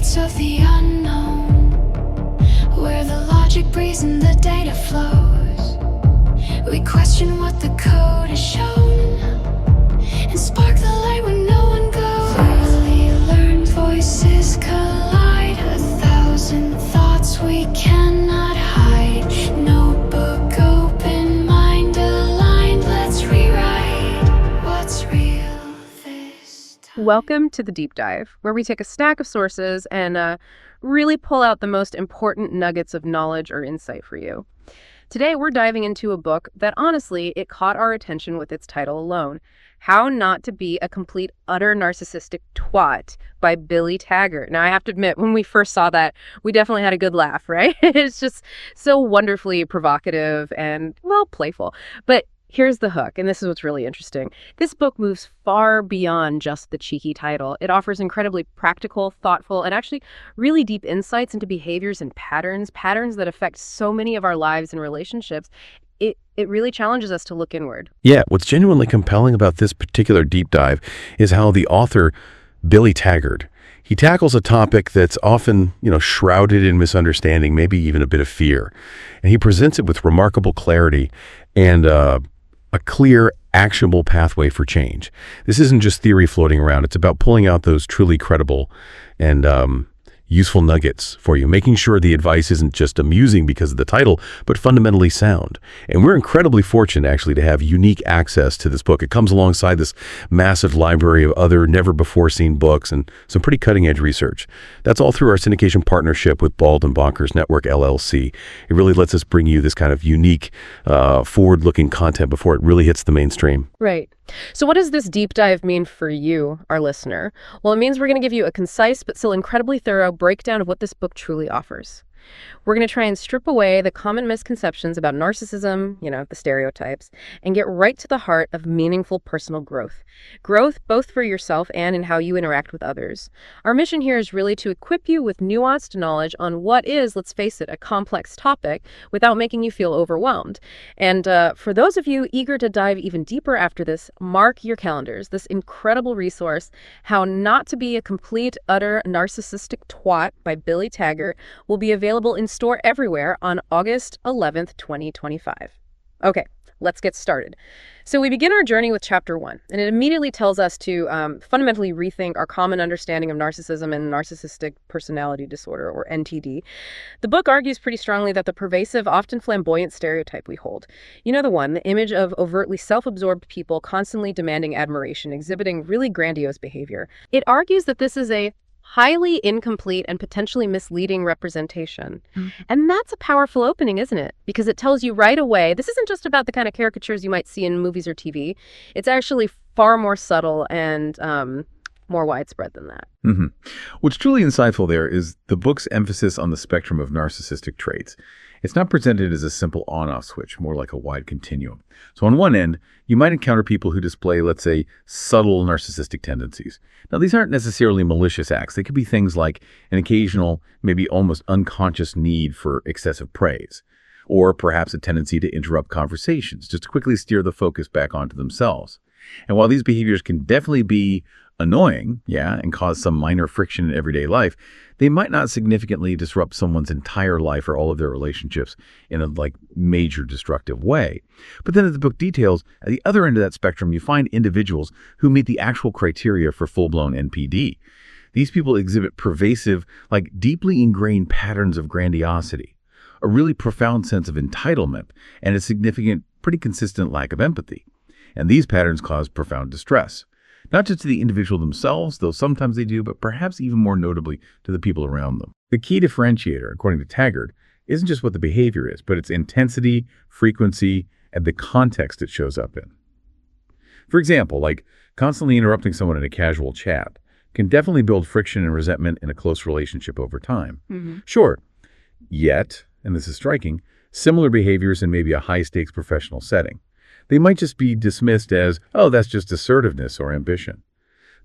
streets of the unknown, where the logic breathes and the data flows. We question what the code has shown, and spark the light when no one goes. Clearly learned voices collide, 1,000 thoughts we cannot hide. Notebook open, mind aligned, let's rewrite what's real this time. Welcome to the Deep Dive, where we take a stack of sources and really pull out the most important nuggets of knowledge or insight for you. Today, we're diving into a book that, honestly, it caught our attention with its title alone, How Not to Be a Complete Utter Narcissistic Twat by Billy Taggert. Now, I have to admit, when we first saw that, we definitely had a good laugh, right? It's just so wonderfully provocative and, well, playful. But here's the hook, and this is what's really interesting. This book moves far beyond just the cheeky title. It offers incredibly practical, thoughtful, and actually really deep insights into behaviors and patterns that affect so many of our lives and relationships. It really challenges us to look inward. Yeah, what's genuinely compelling about this particular deep dive is how the author, Billy Taggert, he tackles a topic that's often, shrouded in misunderstanding, maybe even a bit of fear. And he presents it with remarkable clarity and a clear, actionable pathway for change. This isn't just theory floating around. It's about pulling out those truly credible and useful nuggets for you, making sure the advice isn't just amusing because of the title, but fundamentally sound. And we're incredibly fortunate, actually, to have unique access to this book. It comes alongside this massive library of other never-before-seen books and some pretty cutting-edge research. That's all through our syndication partnership with Bald and Bonkers Network, LLC. It really lets us bring you this kind of unique, forward-looking content before it really hits the mainstream. Right. So what does this deep dive mean for you, our listener? Well, it means we're going to give you a concise but still incredibly thorough breakdown of what this book truly offers. We're going to try and strip away the common misconceptions about narcissism, the stereotypes, and get right to the heart of meaningful personal growth. Growth both for yourself and in how you interact with others. Our mission here is really to equip you with nuanced knowledge on what is, let's face it, a complex topic without making you feel overwhelmed. And for those of you eager to dive even deeper after this, mark your calendars. This incredible resource, How Not to Be a Complete Utter Narcissistic Twat by Billy Taggert, will be available in store everywhere on August 11th, 2025. Okay, let's get started. So we begin our journey with Chapter 1, and it immediately tells us to fundamentally rethink our common understanding of narcissism and narcissistic personality disorder, or NTD. The book argues pretty strongly that the pervasive, often flamboyant stereotype we hold, the image of overtly self-absorbed people constantly demanding admiration, exhibiting really grandiose behavior. It argues that this is a highly incomplete and potentially misleading representation. And that's a powerful opening, isn't it? Because it tells you right away, this isn't just about the kind of caricatures you might see in movies or TV. It's actually far more subtle and more widespread than that. What's truly insightful there is the book's emphasis on the spectrum of narcissistic traits. It's not presented as a simple on-off switch, more like a wide continuum. So on one end, you might encounter people who display, let's say, subtle narcissistic tendencies. Now, these aren't necessarily malicious acts. They could be things like an occasional, maybe almost unconscious need for excessive praise, or perhaps a tendency to interrupt conversations, just to quickly steer the focus back onto themselves. And while these behaviors can definitely be annoying, and cause some minor friction in everyday life, they might not significantly disrupt someone's entire life or all of their relationships in a major destructive way. But then as the book details, at the other end of that spectrum, you find individuals who meet the actual criteria for full-blown NPD. These people exhibit pervasive, deeply ingrained patterns of grandiosity, a really profound sense of entitlement, and a significant, pretty consistent lack of empathy. And these patterns cause profound distress. Not just to the individual themselves, though sometimes they do, but perhaps even more notably to the people around them. The key differentiator, according to Taggert, isn't just what the behavior is, but its intensity, frequency, and the context it shows up in. For example, constantly interrupting someone in a casual chat can definitely build friction and resentment in a close relationship over time. Sure, yet, and this is striking, similar behaviors in maybe a high-stakes professional setting. They might just be dismissed as, oh, that's just assertiveness or ambition.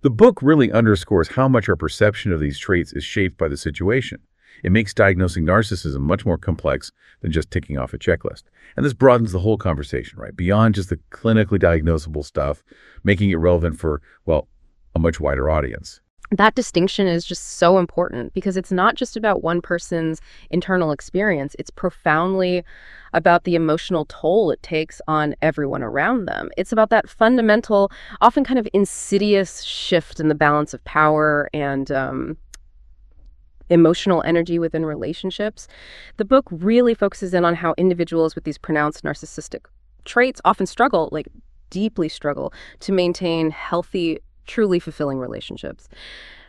The book really underscores how much our perception of these traits is shaped by the situation. It makes diagnosing narcissism much more complex than just ticking off a checklist. And this broadens the whole conversation, right? Beyond just the clinically diagnosable stuff, making it relevant for, a much wider audience. That distinction is just so important because it's not just about one person's internal experience. It's profoundly about the emotional toll it takes on everyone around them. It's about that fundamental, often kind of insidious shift in the balance of power and emotional energy within relationships. The book really focuses in on how individuals with these pronounced narcissistic traits often struggle, like deeply struggle, to maintain healthy, truly fulfilling relationships.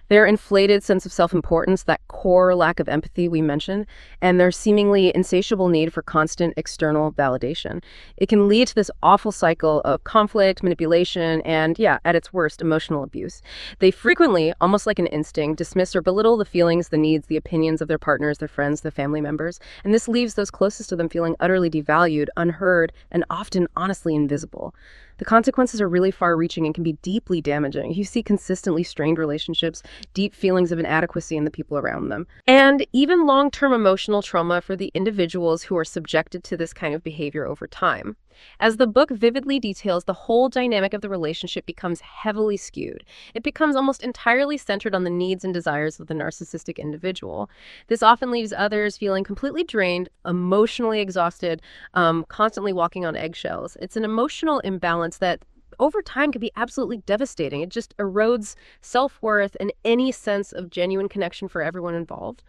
Their inflated sense of self-importance, that core lack of empathy we mentioned, and their seemingly insatiable need for constant external validation. It can lead to this awful cycle of conflict, manipulation, and, yeah, at its worst, emotional abuse. They frequently, almost like an instinct, dismiss or belittle the feelings, the needs, the opinions of their partners, their friends, their family members, and this leaves those closest to them feeling utterly devalued, unheard, and often honestly invisible. The consequences are really far-reaching and can be deeply damaging. You see consistently strained relationships, deep feelings of inadequacy in the people around them, and even long-term emotional trauma for the individuals who are subjected to this kind of behavior over time. As the book vividly details, the whole dynamic of the relationship becomes heavily skewed. It becomes almost entirely centered on the needs and desires of the narcissistic individual. This often leaves others feeling completely drained, emotionally exhausted, constantly walking on eggshells. It's an emotional imbalance that over time can be absolutely devastating. It just erodes self-worth and any sense of genuine connection for everyone involved.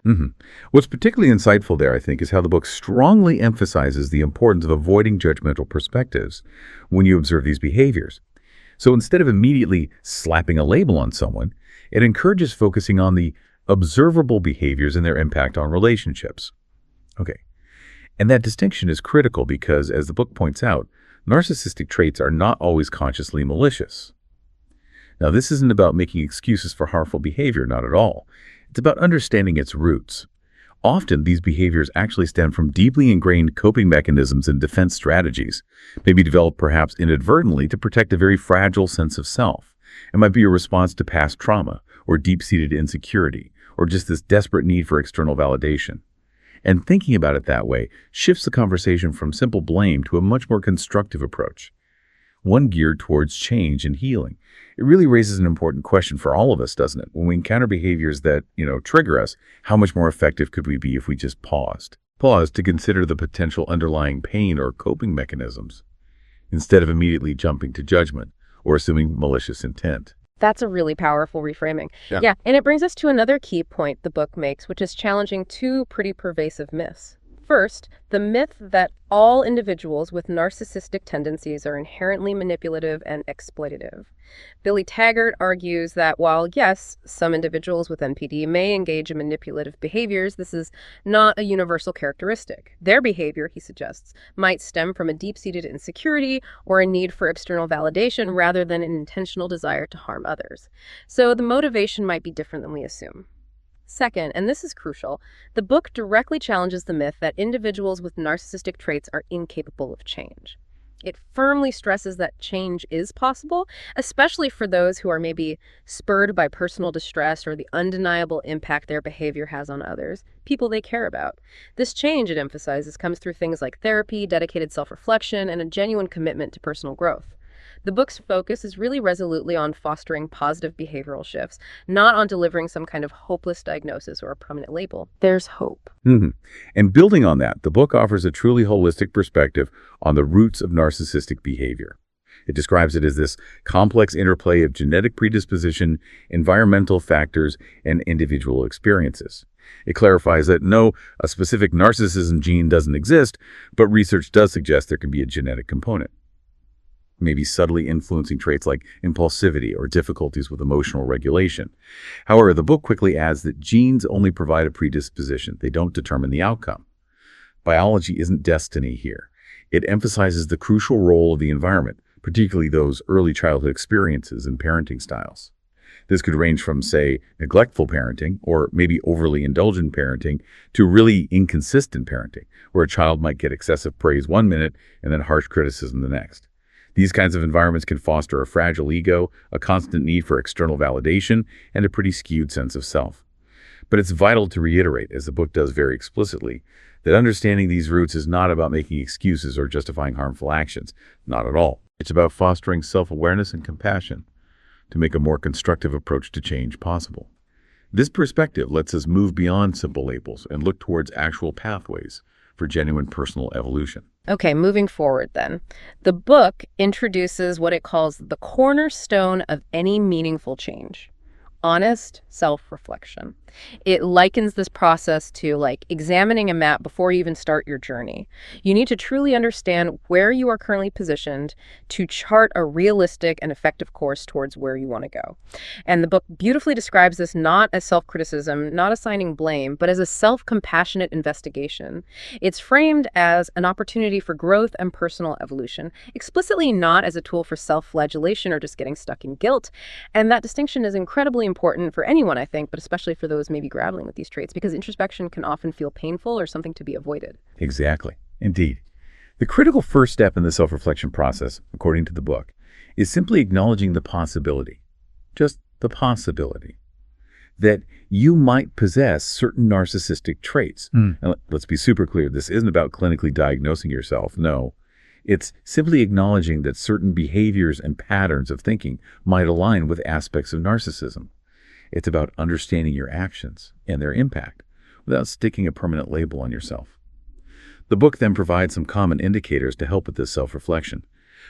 What's particularly insightful there, I think, is how the book strongly emphasizes the importance of avoiding judgmental perspectives when you observe these behaviors. So instead of immediately slapping a label on someone, it encourages focusing on the observable behaviors and their impact on relationships. Okay. And that distinction is critical because, as the book points out, narcissistic traits are not always consciously malicious. Now, this isn't about making excuses for harmful behavior, not at all. It's about understanding its roots. Often, these behaviors actually stem from deeply ingrained coping mechanisms and defense strategies, maybe developed perhaps inadvertently to protect a very fragile sense of self. It might be a response to past trauma, or deep-seated insecurity, or just this desperate need for external validation. And thinking about it that way shifts the conversation from simple blame to a much more constructive approach, one geared towards change and healing. It really raises an important question for all of us, doesn't it? When we encounter behaviors that, trigger us, how much more effective could we be if we just paused? Paused to consider the potential underlying pain or coping mechanisms, instead of immediately jumping to judgment or assuming malicious intent. That's a really powerful reframing. Yeah. And it brings us to another key point the book makes, which is challenging two pretty pervasive myths. First, the myth that all individuals with narcissistic tendencies are inherently manipulative and exploitative. Billy Taggert argues that while, yes, some individuals with NPD may engage in manipulative behaviors, this is not a universal characteristic. Their behavior, he suggests, might stem from a deep-seated insecurity or a need for external validation rather than an intentional desire to harm others. So the motivation might be different than we assume. Second, and this is crucial, the book directly challenges the myth that individuals with narcissistic traits are incapable of change. It firmly stresses that change is possible, especially for those who are maybe spurred by personal distress or the undeniable impact their behavior has on others, people they care about. This change, it emphasizes, comes through things like therapy, dedicated self-reflection, and a genuine commitment to personal growth. The book's focus is really resolutely on fostering positive behavioral shifts, not on delivering some kind of hopeless diagnosis or a permanent label. There's hope. And building on that, the book offers a truly holistic perspective on the roots of narcissistic behavior. It describes it as this complex interplay of genetic predisposition, environmental factors, and individual experiences. It clarifies that no, a specific narcissism gene doesn't exist, but research does suggest there can be a genetic component, maybe subtly influencing traits like impulsivity or difficulties with emotional regulation. However, the book quickly adds that genes only provide a predisposition. They don't determine the outcome. Biology isn't destiny here. It emphasizes the crucial role of the environment, particularly those early childhood experiences and parenting styles. This could range from, say, neglectful parenting or maybe overly indulgent parenting to really inconsistent parenting, where a child might get excessive praise one minute and then harsh criticism the next. These kinds of environments can foster a fragile ego, a constant need for external validation, and a pretty skewed sense of self. But it's vital to reiterate, as the book does very explicitly, that understanding these roots is not about making excuses or justifying harmful actions. Not at all. It's about fostering self-awareness and compassion. to make a more constructive approach to change possible. This perspective lets us move beyond simple labels and look towards actual pathways for genuine personal evolution. Okay, moving forward then. The book introduces what it calls the cornerstone of any meaningful change: honest self-reflection. It likens this process to like examining a map before you even start your journey. You need to truly understand where you are currently positioned to chart a realistic and effective course towards where you want to go. And the book beautifully describes this not as self-criticism, not assigning blame, but as a self-compassionate investigation. It's framed as an opportunity for growth and personal evolution, explicitly not as a tool for self-flagellation or just getting stuck in guilt. And that distinction is incredibly important for anyone, I think, but especially for those maybe grappling with these traits, because introspection can often feel painful or something to be avoided. Exactly. Indeed. The critical first step in the self-reflection process, according to the book, is simply acknowledging the possibility, just the possibility, that you might possess certain narcissistic traits. And let's be super clear, this isn't about clinically diagnosing yourself. No, it's simply acknowledging that certain behaviors and patterns of thinking might align with aspects of narcissism. It's about understanding your actions and their impact without sticking a permanent label on yourself. The book then provides some common indicators to help with this self-reflection.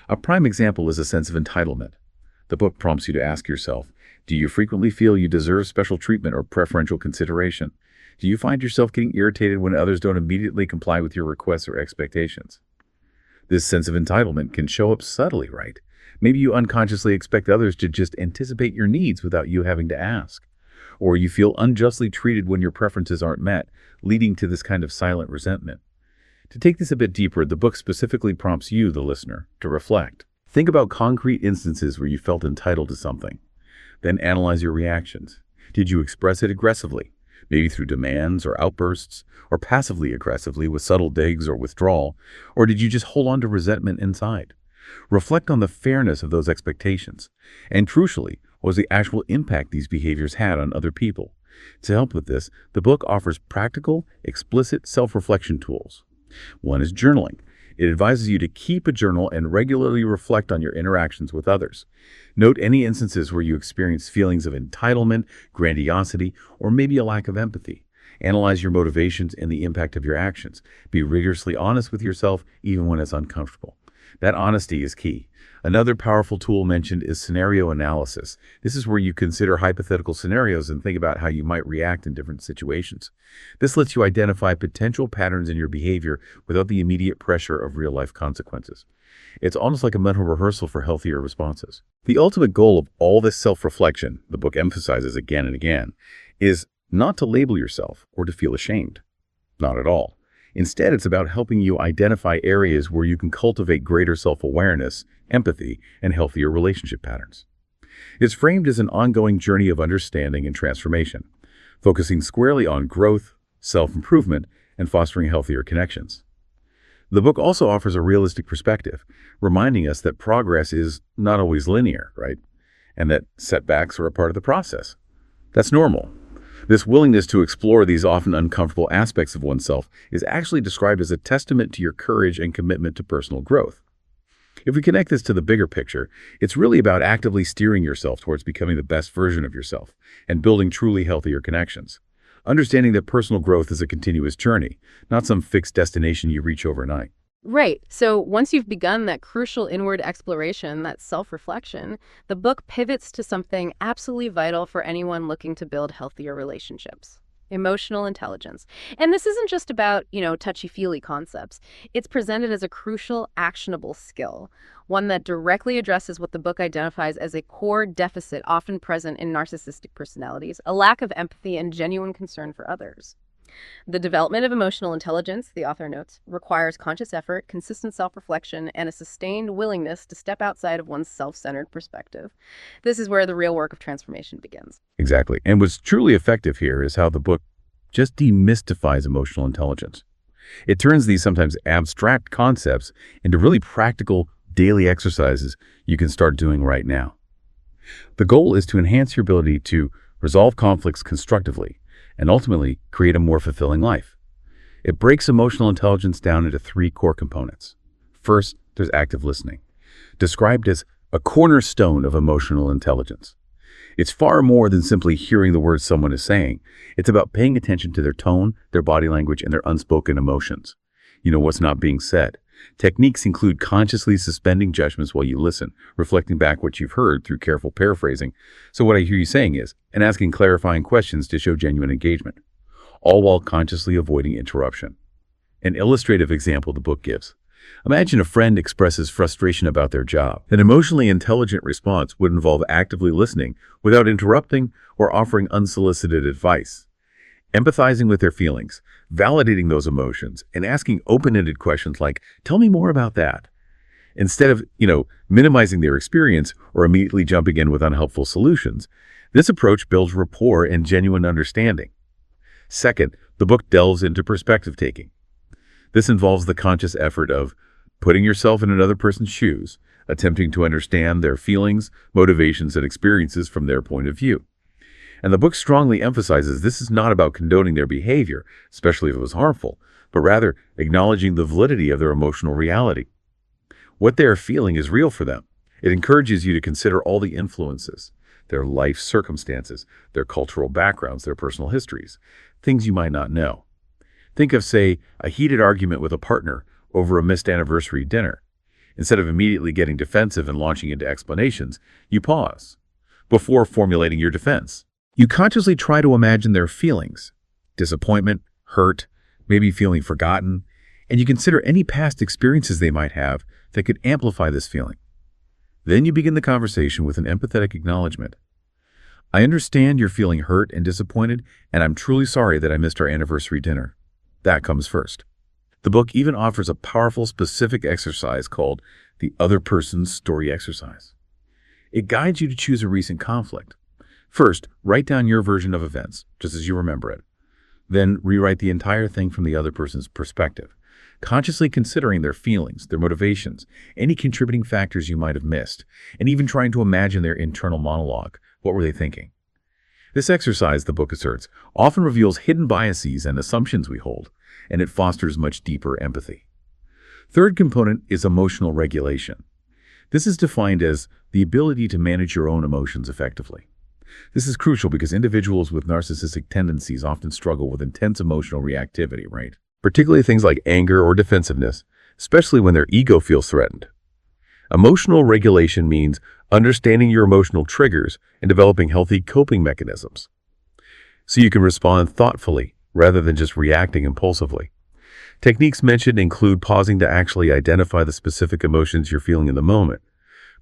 A prime example is a sense of entitlement. The book prompts you to ask yourself, do you frequently feel you deserve special treatment or preferential consideration? Do you find yourself getting irritated when others don't immediately comply with your requests or expectations? This sense of entitlement can show up subtly, right? Maybe you unconsciously expect others to just anticipate your needs without you having to ask. Or you feel unjustly treated when your preferences aren't met, leading to this kind of silent resentment. To take this a bit deeper, the book specifically prompts you, the listener, to reflect. Think about concrete instances where you felt entitled to something. Then analyze your reactions. Did you express it aggressively, maybe through demands or outbursts, or passively aggressively with subtle digs or withdrawal, or did you just hold on to resentment inside? Reflect on the fairness of those expectations, and crucially, what was the actual impact these behaviors had on other people. To help with this, the book offers practical, explicit self-reflection tools. One is journaling. It advises you to keep a journal and regularly reflect on your interactions with others. Note any instances where you experience feelings of entitlement, grandiosity, or maybe a lack of empathy. Analyze your motivations and the impact of your actions. Be rigorously honest with yourself, even when it's uncomfortable. That honesty is key. Another powerful tool mentioned is scenario analysis. This is where you consider hypothetical scenarios and think about how you might react in different situations. This lets you identify potential patterns in your behavior without the immediate pressure of real-life consequences. It's almost like a mental rehearsal for healthier responses. The ultimate goal of all this self-reflection, the book emphasizes again and again, is not to label yourself or to feel ashamed. Not at all. Instead, it's about helping you identify areas where you can cultivate greater self-awareness, empathy, and healthier relationship patterns. It's framed as an ongoing journey of understanding and transformation, focusing squarely on growth, self-improvement, and fostering healthier connections. The book also offers a realistic perspective, reminding us that progress is not always linear, right? And that setbacks are a part of the process. That's normal. This willingness to explore these often uncomfortable aspects of oneself is actually described as a testament to your courage and commitment to personal growth. If we connect this to the bigger picture, it's really about actively steering yourself towards becoming the best version of yourself and building truly healthier connections. Understanding that personal growth is a continuous journey, not some fixed destination you reach overnight. Right. So once you've begun that crucial inward exploration, that self-reflection, the book pivots to something absolutely vital for anyone looking to build healthier relationships: emotional intelligence. And this isn't just about, touchy-feely concepts. It's presented as a crucial, actionable skill, one that directly addresses what the book identifies as a core deficit often present in narcissistic personalities: a lack of empathy and genuine concern for others. The development of emotional intelligence, the author notes, requires conscious effort, consistent self-reflection, and a sustained willingness to step outside of one's self-centered perspective. This is where the real work of transformation begins. Exactly. And what's truly effective here is how the book just demystifies emotional intelligence. It turns these sometimes abstract concepts into really practical daily exercises you can start doing right now. The goal is to enhance your ability to resolve conflicts constructively and ultimately create a more fulfilling life. It breaks emotional intelligence down into 3 core components. First, there's active listening, described as a cornerstone of emotional intelligence. It's far more than simply hearing the words someone is saying. It's about paying attention to their tone, their body language, and their unspoken emotions. You know what's not being said. Techniques include consciously suspending judgments while you listen, reflecting back what you've heard through careful paraphrasing. So what I hear you saying is, and asking clarifying questions to show genuine engagement, all while consciously avoiding interruption. An illustrative example the book gives. Imagine a friend expresses frustration about their job. An emotionally intelligent response would involve actively listening without interrupting or offering unsolicited advice. Empathizing with their feelings, validating those emotions, and asking open-ended questions like, tell me more about that. Instead of, minimizing their experience or immediately jumping in with unhelpful solutions, this approach builds rapport and genuine understanding. Second, the book delves into perspective taking. This involves the conscious effort of putting yourself in another person's shoes, attempting to understand their feelings, motivations, and experiences from their point of view. And the book strongly emphasizes this is not about condoning their behavior, especially if it was harmful, but rather acknowledging the validity of their emotional reality. What they are feeling is real for them. It encourages you to consider all the influences, their life circumstances, their cultural backgrounds, their personal histories, things you might not know. Think of, say, a heated argument with a partner over a missed anniversary dinner. Instead of immediately getting defensive and launching into explanations, you pause before formulating your defense. You consciously try to imagine their feelings, disappointment, hurt, maybe feeling forgotten, and you consider any past experiences they might have that could amplify this feeling. Then you begin the conversation with an empathetic acknowledgement. I understand you're feeling hurt and disappointed, and I'm truly sorry that I missed our anniversary dinner. That comes first. The book even offers a powerful, specific exercise called the other person's story exercise. It guides you to choose a recent conflict. First, write down your version of events, just as you remember it. Then rewrite the entire thing from the other person's perspective, consciously considering their feelings, their motivations, any contributing factors you might have missed, and even trying to imagine their internal monologue. What were they thinking? This exercise, the book asserts, often reveals hidden biases and assumptions we hold, and it fosters much deeper empathy. Third component is emotional regulation. This is defined as the ability to manage your own emotions effectively. This is crucial because individuals with narcissistic tendencies often struggle with intense emotional reactivity, right? Particularly things like anger or defensiveness, especially when their ego feels threatened. Emotional regulation means understanding your emotional triggers and developing healthy coping mechanisms, so you can respond thoughtfully rather than just reacting impulsively. Techniques mentioned include pausing to actually identify the specific emotions you're feeling in the moment,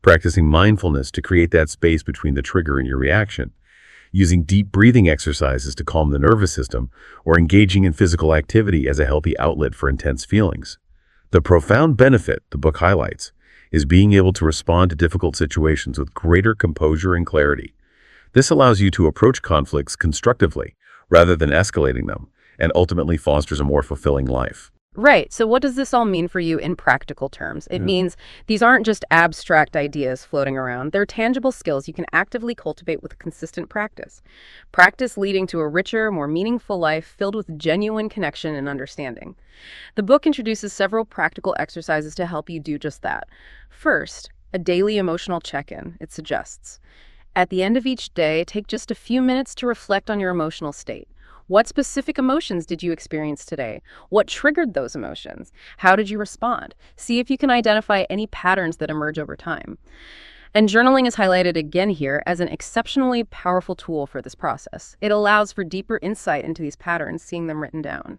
practicing mindfulness to create that space between the trigger and your reaction, using deep breathing exercises to calm the nervous system, or engaging in physical activity as a healthy outlet for intense feelings. The profound benefit, the book highlights, is being able to respond to difficult situations with greater composure and clarity. This allows you to approach conflicts constructively rather than escalating them, and ultimately fosters a more fulfilling life. Right. So what does this all mean for you in practical terms? It means these aren't just abstract ideas floating around. They're tangible skills you can actively cultivate with consistent practice. Practice leading to a richer, more meaningful life filled with genuine connection and understanding. The book introduces several practical exercises to help you do just that. First, a daily emotional check-in, it suggests. At the end of each day, take just a few minutes to reflect on your emotional state. What specific emotions did you experience today? What triggered those emotions? How did you respond? See if you can identify any patterns that emerge over time. And journaling is highlighted again here as an exceptionally powerful tool for this process. It allows for deeper insight into these patterns, seeing them written down.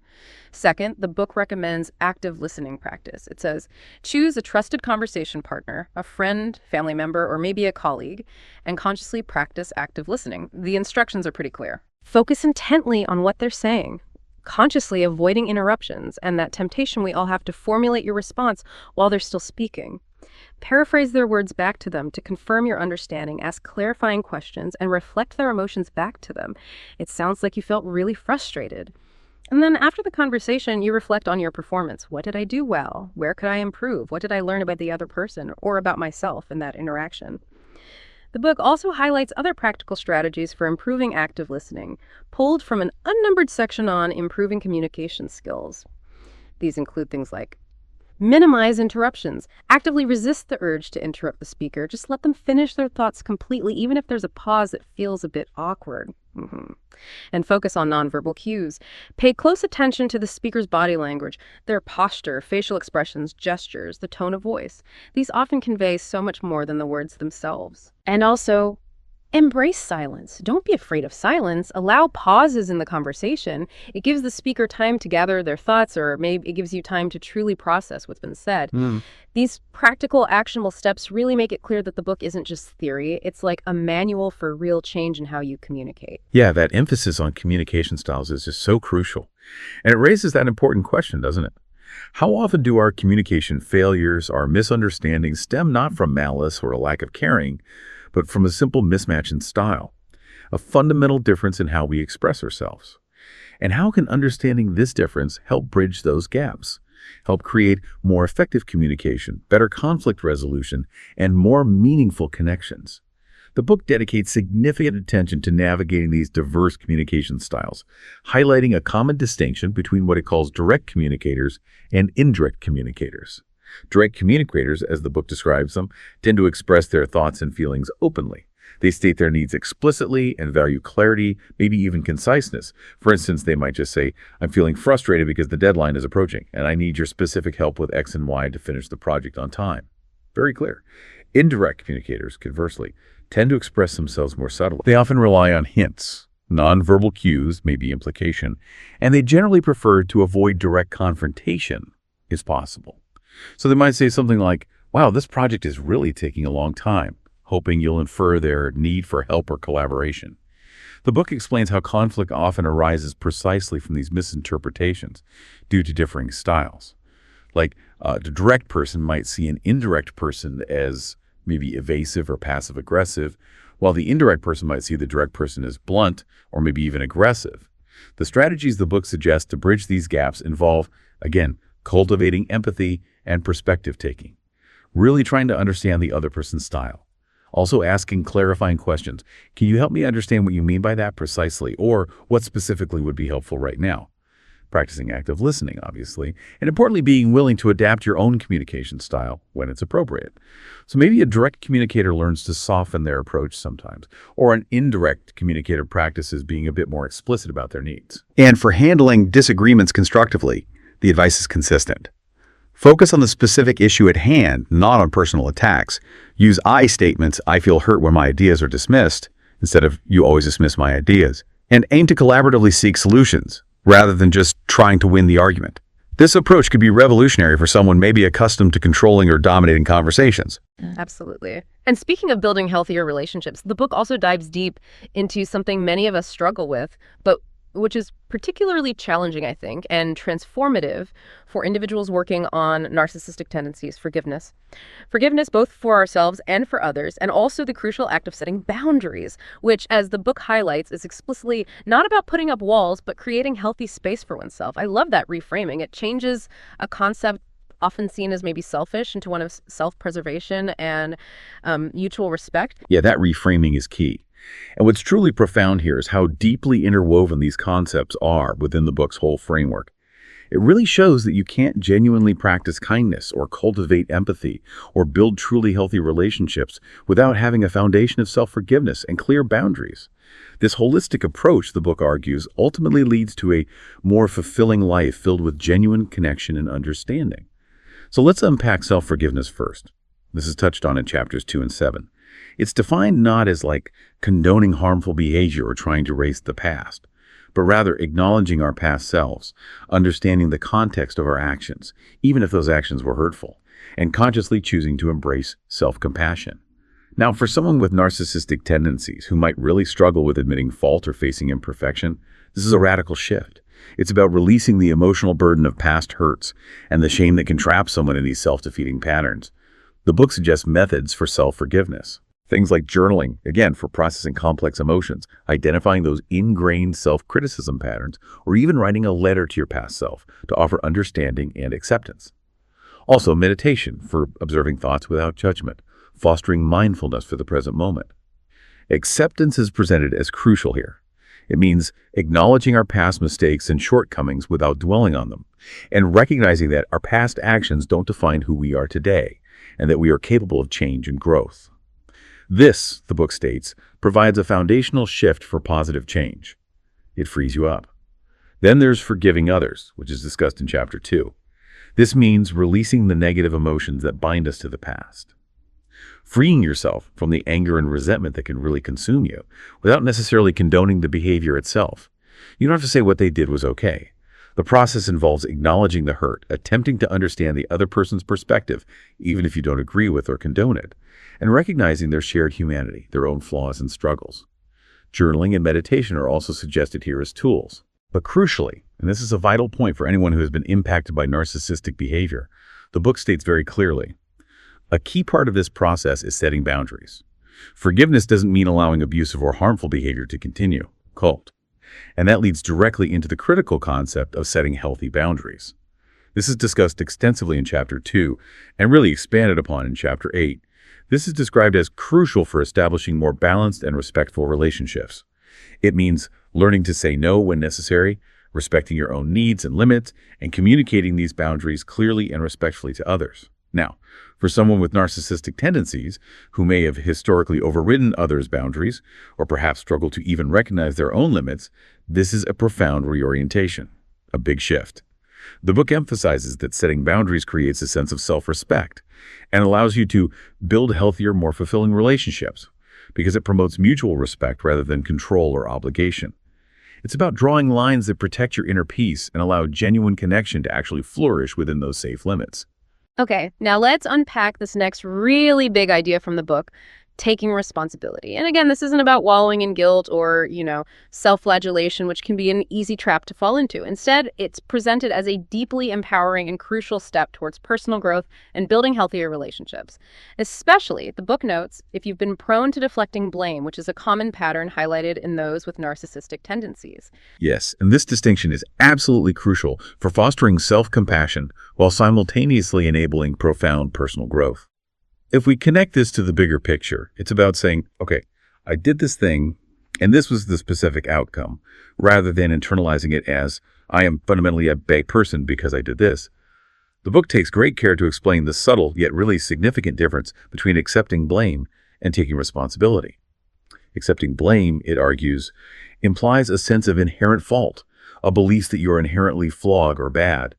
Second, the book recommends active listening practice. It says, choose a trusted conversation partner, a friend, family member, or maybe a colleague, and consciously practice active listening. The instructions are pretty clear. Focus intently on what they're saying, consciously avoiding interruptions and that temptation we all have to formulate your response while they're still speaking. Paraphrase their words back to them to confirm your understanding, ask clarifying questions, and reflect their emotions back to them. It sounds like you felt really frustrated. And then after the conversation, you reflect on your performance. What did I do well? Where could I improve? What did I learn about the other person or about myself in that interaction? The book also highlights other practical strategies for improving active listening, pulled from an unnumbered section on improving communication skills. These include things like Minimize interruptions. Actively resist the urge to interrupt the speaker. Just let them finish their thoughts completely, even if there's a pause that feels a bit awkward. And focus on nonverbal cues. Pay close attention to the speaker's body language, their posture, facial expressions, gestures, the tone of voice. These often convey so much more than the words themselves. And also, embrace silence. Don't be afraid of silence. Allow pauses in the conversation. It gives the speaker time to gather their thoughts, or maybe it gives you time to truly process what's been said. These practical, actionable steps really make it clear that the book isn't just theory. It's like a manual for real change in how you communicate. Yeah, that emphasis on communication styles is just so crucial. And it raises that important question, doesn't it? How often do our communication failures, our misunderstandings stem not from malice or a lack of caring, but from a simple mismatch in style, a fundamental difference in how we express ourselves? And how can understanding this difference help bridge those gaps, help create more effective communication, better conflict resolution, and more meaningful connections? The book dedicates significant attention to navigating these diverse communication styles, highlighting a common distinction between what it calls direct communicators and indirect communicators. Direct communicators, as the book describes them, tend to express their thoughts and feelings openly. They state their needs explicitly and value clarity, maybe even conciseness. For instance, they might just say, "I'm feeling frustrated because the deadline is approaching, and I need your specific help with X and Y to finish the project on time." Very clear. Indirect communicators, conversely, tend to express themselves more subtly. They often rely on hints, nonverbal cues, maybe implication, and they generally prefer to avoid direct confrontation if possible. So they might say something like, "Wow, this project is really taking a long time," hoping you'll infer their need for help or collaboration. The book explains how conflict often arises precisely from these misinterpretations due to differing styles. Like, the direct person might see an indirect person as maybe evasive or passive-aggressive, while the indirect person might see the direct person as blunt or maybe even aggressive. The strategies the book suggests to bridge these gaps involve, again, cultivating empathy and perspective taking, really trying to understand the other person's style. Also asking clarifying questions. Can you help me understand what you mean by that precisely? Or what specifically would be helpful right now? Practicing active listening, obviously, and importantly, being willing to adapt your own communication style when it's appropriate. So maybe a direct communicator learns to soften their approach sometimes, or an indirect communicator practices being a bit more explicit about their needs. And for handling disagreements constructively, the advice is consistent. Focus on the specific issue at hand, not on personal attacks. Use I statements, "I feel hurt when my ideas are dismissed," instead of "you always dismiss my ideas." And aim to collaboratively seek solutions, rather than just trying to win the argument. This approach could be revolutionary for someone maybe accustomed to controlling or dominating conversations. Absolutely. And speaking of building healthier relationships, the book also dives deep into something many of us struggle with, but which is particularly challenging, I think, and transformative for individuals working on narcissistic tendencies: forgiveness. Forgiveness both for ourselves and for others, and also the crucial act of setting boundaries, which, as the book highlights, is explicitly not about putting up walls, but creating healthy space for oneself. I love that reframing. It changes a concept often seen as maybe selfish into one of self-preservation and mutual respect. Yeah, that reframing is key. And what's truly profound here is how deeply interwoven these concepts are within the book's whole framework. It really shows that you can't genuinely practice kindness or cultivate empathy or build truly healthy relationships without having a foundation of self-forgiveness and clear boundaries. This holistic approach, the book argues, ultimately leads to a more fulfilling life filled with genuine connection and understanding. So let's unpack self-forgiveness first. This is touched on in chapters 2 and 7. It's defined not as like condoning harmful behavior or trying to erase the past, but rather acknowledging our past selves, understanding the context of our actions, even if those actions were hurtful, and consciously choosing to embrace self-compassion. Now, for someone with narcissistic tendencies who might really struggle with admitting fault or facing imperfection, this is a radical shift. It's about releasing the emotional burden of past hurts and the shame that can trap someone in these self-defeating patterns. The book suggests methods for self-forgiveness. Things like journaling, again, for processing complex emotions, identifying those ingrained self-criticism patterns, or even writing a letter to your past self to offer understanding and acceptance. Also, meditation for observing thoughts without judgment, fostering mindfulness for the present moment. Acceptance is presented as crucial here. It means acknowledging our past mistakes and shortcomings without dwelling on them, and recognizing that our past actions don't define who we are today, and that we are capable of change and growth. This, the book states, provides a foundational shift for positive change. It frees you up. Then there's forgiving others, which is discussed in Chapter 2. This means releasing the negative emotions that bind us to the past. Freeing yourself from the anger and resentment that can really consume you, without necessarily condoning the behavior itself. You don't have to say what they did was okay. The process involves acknowledging the hurt, attempting to understand the other person's perspective, even if you don't agree with or condone it, and recognizing their shared humanity, their own flaws and struggles. Journaling and meditation are also suggested here as tools. But crucially, and this is a vital point for anyone who has been impacted by narcissistic behavior, the book states very clearly, a key part of this process is setting boundaries. Forgiveness doesn't mean allowing abusive or harmful behavior to continue. Cult. And that leads directly into the critical concept of setting healthy boundaries. This is discussed extensively in Chapter 2 and really expanded upon in Chapter 8. This is described as crucial for establishing more balanced and respectful relationships. It means learning to say no when necessary, respecting your own needs and limits, and communicating these boundaries clearly and respectfully to others. Now, for someone with narcissistic tendencies, who may have historically overridden others' boundaries, or perhaps struggle to even recognize their own limits, this is a profound reorientation, a big shift. The book emphasizes that setting boundaries creates a sense of self-respect and allows you to build healthier, more fulfilling relationships, because it promotes mutual respect rather than control or obligation. It's about drawing lines that protect your inner peace and allow genuine connection to actually flourish within those safe limits. Okay, now let's unpack this next really big idea from the book, taking responsibility. And again, this isn't about wallowing in guilt or, self-flagellation, which can be an easy trap to fall into. Instead, it's presented as a deeply empowering and crucial step towards personal growth and building healthier relationships. Especially, the book notes, if you've been prone to deflecting blame, which is a common pattern highlighted in those with narcissistic tendencies. Yes, and this distinction is absolutely crucial for fostering self-compassion while simultaneously enabling profound personal growth. If we connect this to the bigger picture, it's about saying, okay, I did this thing, and this was the specific outcome, rather than internalizing it as, I am fundamentally a bad person because I did this. The book takes great care to explain the subtle yet really significant difference between accepting blame and taking responsibility. Accepting blame, it argues, implies a sense of inherent fault, a belief that you are inherently flawed or bad.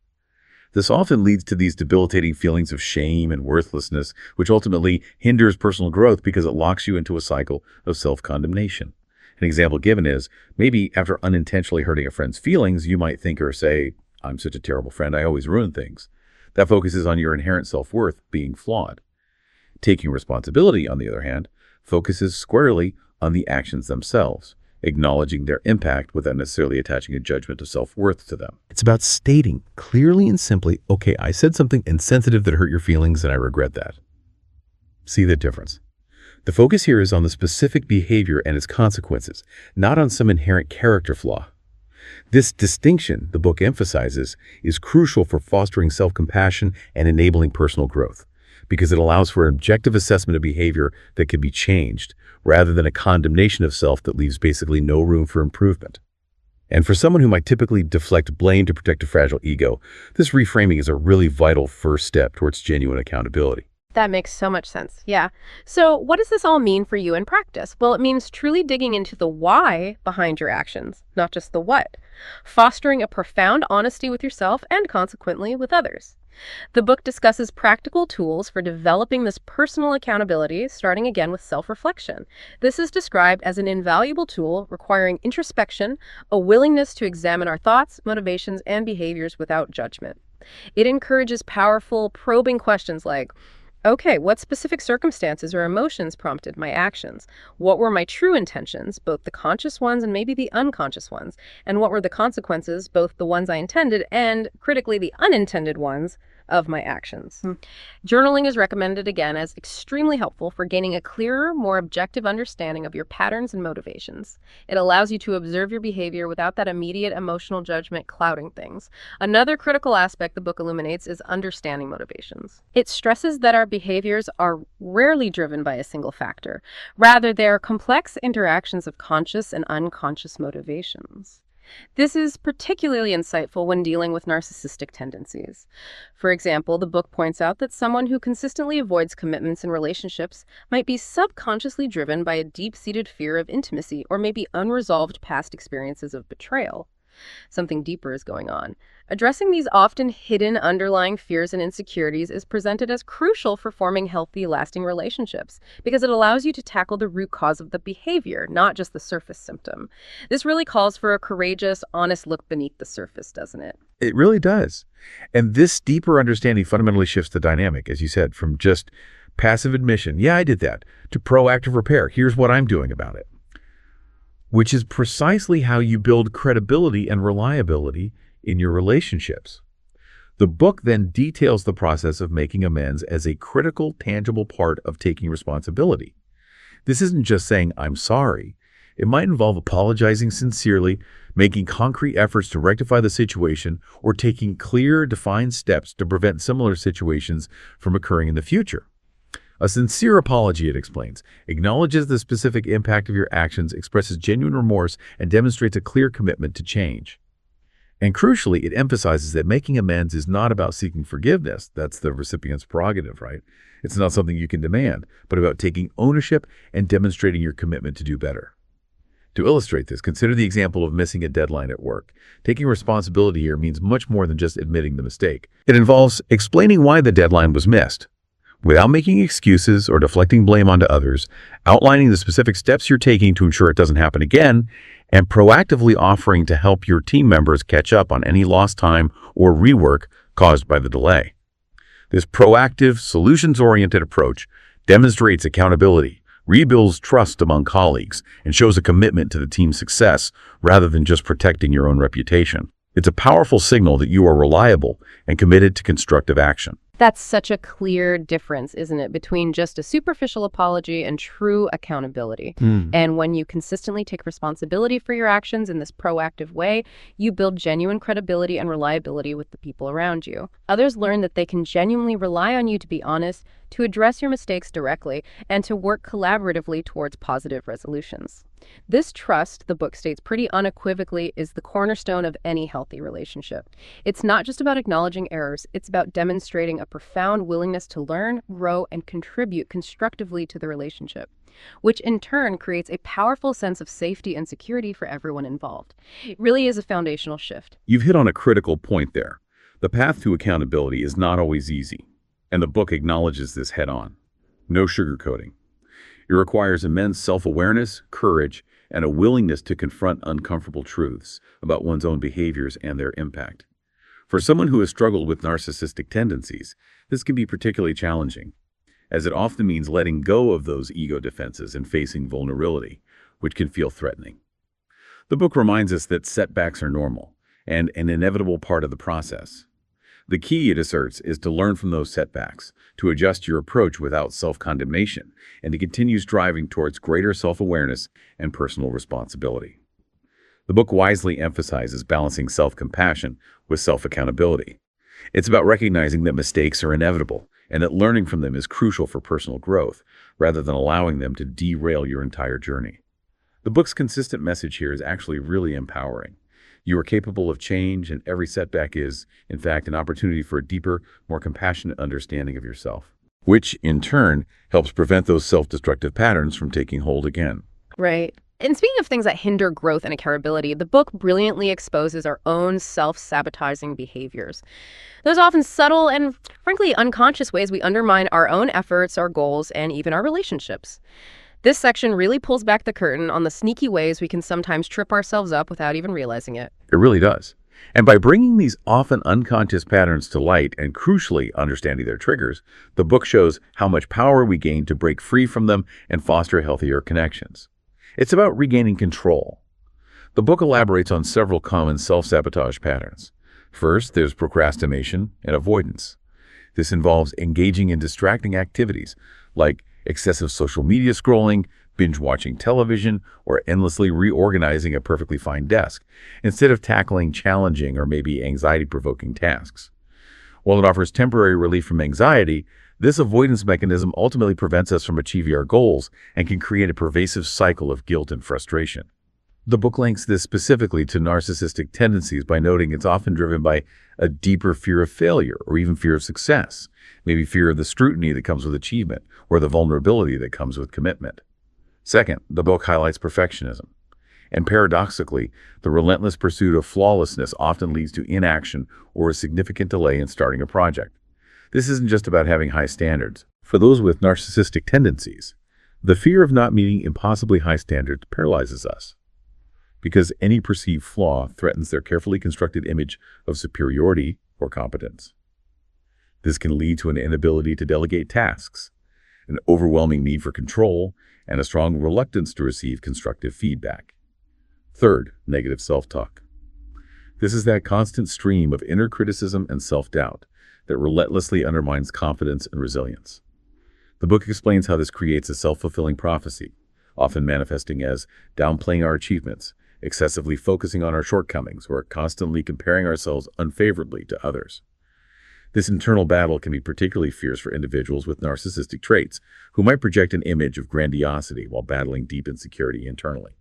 This often leads to these debilitating feelings of shame and worthlessness, which ultimately hinders personal growth because it locks you into a cycle of self-condemnation. An example given is, maybe after unintentionally hurting a friend's feelings, you might think or say, I'm such a terrible friend, I always ruin things. That focuses on your inherent self-worth being flawed. Taking responsibility, on the other hand, focuses squarely on the actions themselves, acknowledging their impact without necessarily attaching a judgment of self-worth to them. It's about stating clearly and simply, okay, I said something insensitive that hurt your feelings and I regret that. See the difference? The focus here is on the specific behavior and its consequences, not on some inherent character flaw. This distinction, the book emphasizes, is crucial for fostering self-compassion and enabling personal growth, because it allows for an objective assessment of behavior that can be changed, rather than a condemnation of self that leaves basically no room for improvement. And for someone who might typically deflect blame to protect a fragile ego, this reframing is a really vital first step towards genuine accountability. That makes so much sense. Yeah. So what does this all mean for you in practice? Well, it means truly digging into the why behind your actions, not just the what. Fostering a profound honesty with yourself and consequently with others. The book discusses practical tools for developing this personal accountability, starting again with self-reflection. This is described as an invaluable tool requiring introspection, a willingness to examine our thoughts, motivations, and behaviors without judgment. It encourages powerful, probing questions like, okay, what specific circumstances or emotions prompted my actions? What were my true intentions, both the conscious ones and maybe the unconscious ones? And what were the consequences, both the ones I intended and, critically, the unintended ones, of my actions. Journaling is recommended again as extremely helpful for gaining a clearer, more objective understanding of your patterns and motivations. It allows you to observe your behavior without that immediate emotional judgment clouding things. Another critical aspect the book illuminates is understanding motivations. It stresses that our behaviors are rarely driven by a single factor. Rather, they are complex interactions of conscious and unconscious motivations. This is particularly insightful when dealing with narcissistic tendencies. For example, the book points out that someone who consistently avoids commitments in relationships might be subconsciously driven by a deep-seated fear of intimacy or maybe unresolved past experiences of betrayal. Something deeper is going on. Addressing these often hidden underlying fears and insecurities is presented as crucial for forming healthy, lasting relationships because it allows you to tackle the root cause of the behavior, not just the surface symptom. This really calls for a courageous, honest look beneath the surface, doesn't it? It really does. And this deeper understanding fundamentally shifts the dynamic, as you said, from just passive admission, yeah, I did that, to proactive repair. Here's what I'm doing about it. Which is precisely how you build credibility and reliability in your relationships. The book then details the process of making amends as a critical, tangible part of taking responsibility. This isn't just saying, I'm sorry. It might involve apologizing sincerely, making concrete efforts to rectify the situation, or taking clear, defined steps to prevent similar situations from occurring in the future. A sincere apology, it explains, acknowledges the specific impact of your actions, expresses genuine remorse, and demonstrates a clear commitment to change. And crucially, it emphasizes that making amends is not about seeking forgiveness. That's the recipient's prerogative, right? It's not something you can demand, but about taking ownership and demonstrating your commitment to do better. To illustrate this, consider the example of missing a deadline at work. Taking responsibility here means much more than just admitting the mistake. It involves explaining why the deadline was missed, without making excuses or deflecting blame onto others, outlining the specific steps you're taking to ensure it doesn't happen again, and proactively offering to help your team members catch up on any lost time or rework caused by the delay. This proactive, solutions-oriented approach demonstrates accountability, rebuilds trust among colleagues, and shows a commitment to the team's success rather than just protecting your own reputation. It's a powerful signal that you are reliable and committed to constructive action. That's such a clear difference, isn't it, between just a superficial apology and true accountability. And when you consistently take responsibility for your actions in this proactive way, you build genuine credibility and reliability with the people around you. Others learn that they can genuinely rely on you to be honest, to address your mistakes directly, and to work collaboratively towards positive resolutions. This trust, the book states pretty unequivocally, is the cornerstone of any healthy relationship. It's not just about acknowledging errors, it's about demonstrating a profound willingness to learn, grow, and contribute constructively to the relationship, which in turn creates a powerful sense of safety and security for everyone involved. It really is a foundational shift. You've hit on a critical point there. The path to accountability is not always easy, and the book acknowledges this head-on. No sugarcoating. It requires immense self-awareness, courage, and a willingness to confront uncomfortable truths about one's own behaviors and their impact. For someone who has struggled with narcissistic tendencies, this can be particularly challenging, as it often means letting go of those ego defenses and facing vulnerability, which can feel threatening. The book reminds us that setbacks are normal and an inevitable part of the process. The key, it asserts, is to learn from those setbacks, to adjust your approach without self-condemnation, and to continue striving towards greater self-awareness and personal responsibility. The book wisely emphasizes balancing self-compassion with self-accountability. It's about recognizing that mistakes are inevitable and that learning from them is crucial for personal growth, rather than allowing them to derail your entire journey. The book's consistent message here is actually really empowering. You are capable of change, and every setback is, in fact, an opportunity for a deeper, more compassionate understanding of yourself, which, in turn, helps prevent those self-destructive patterns from taking hold again. Right. And speaking of things that hinder growth and accountability, the book brilliantly exposes our own self-sabotaging behaviors. Those often subtle and, frankly, unconscious ways we undermine our own efforts, our goals, and even our relationships. This section really pulls back the curtain on the sneaky ways we can sometimes trip ourselves up without even realizing it. It really does. And by bringing these often unconscious patterns to light and crucially understanding their triggers, the book shows how much power we gain to break free from them and foster healthier connections. It's about regaining control. The book elaborates on several common self-sabotage patterns. First, there's procrastination and avoidance. This involves engaging in distracting activities like excessive social media scrolling, binge-watching television, or endlessly reorganizing a perfectly fine desk, instead of tackling challenging or maybe anxiety-provoking tasks. While it offers temporary relief from anxiety, this avoidance mechanism ultimately prevents us from achieving our goals and can create a pervasive cycle of guilt and frustration. The book links this specifically to narcissistic tendencies by noting it's often driven by a deeper fear of failure or even fear of success, maybe fear of the scrutiny that comes with achievement or the vulnerability that comes with commitment. Second, the book highlights perfectionism. And paradoxically, the relentless pursuit of flawlessness often leads to inaction or a significant delay in starting a project. This isn't just about having high standards. For those with narcissistic tendencies, the fear of not meeting impossibly high standards paralyzes us, because any perceived flaw threatens their carefully constructed image of superiority or competence. This can lead to an inability to delegate tasks, an overwhelming need for control, and a strong reluctance to receive constructive feedback. Third, negative self-talk. This is that constant stream of inner criticism and self-doubt that relentlessly undermines confidence and resilience. The book explains how this creates a self-fulfilling prophecy, often manifesting as downplaying our achievements, excessively focusing on our shortcomings, or constantly comparing ourselves unfavorably to others. This internal battle can be particularly fierce for individuals with narcissistic traits, who might project an image of grandiosity while battling deep insecurity internally.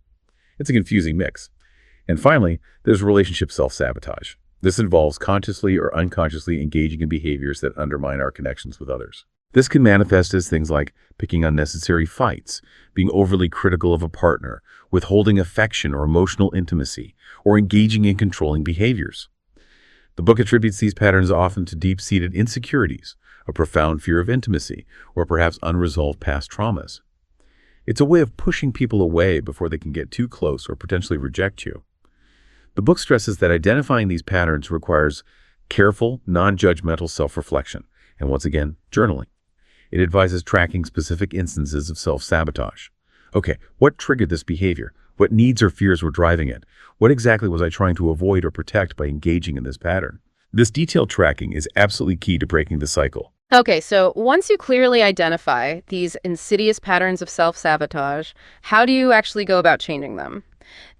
It's a confusing mix. And finally, there's relationship self-sabotage. This involves consciously or unconsciously engaging in behaviors that undermine our connections with others. This can manifest as things like picking unnecessary fights, being overly critical of a partner, withholding affection or emotional intimacy, or engaging in controlling behaviors. The book attributes these patterns often to deep-seated insecurities, a profound fear of intimacy, or perhaps unresolved past traumas. It's a way of pushing people away before they can get too close or potentially reject you. The book stresses that identifying these patterns requires careful, non-judgmental self-reflection, and once again, journaling. It advises tracking specific instances of self-sabotage. Okay, what triggered this behavior? What needs or fears were driving it? What exactly was I trying to avoid or protect by engaging in this pattern? This detailed tracking is absolutely key to breaking the cycle. Okay, so once you clearly identify these insidious patterns of self-sabotage, how do you actually go about changing them?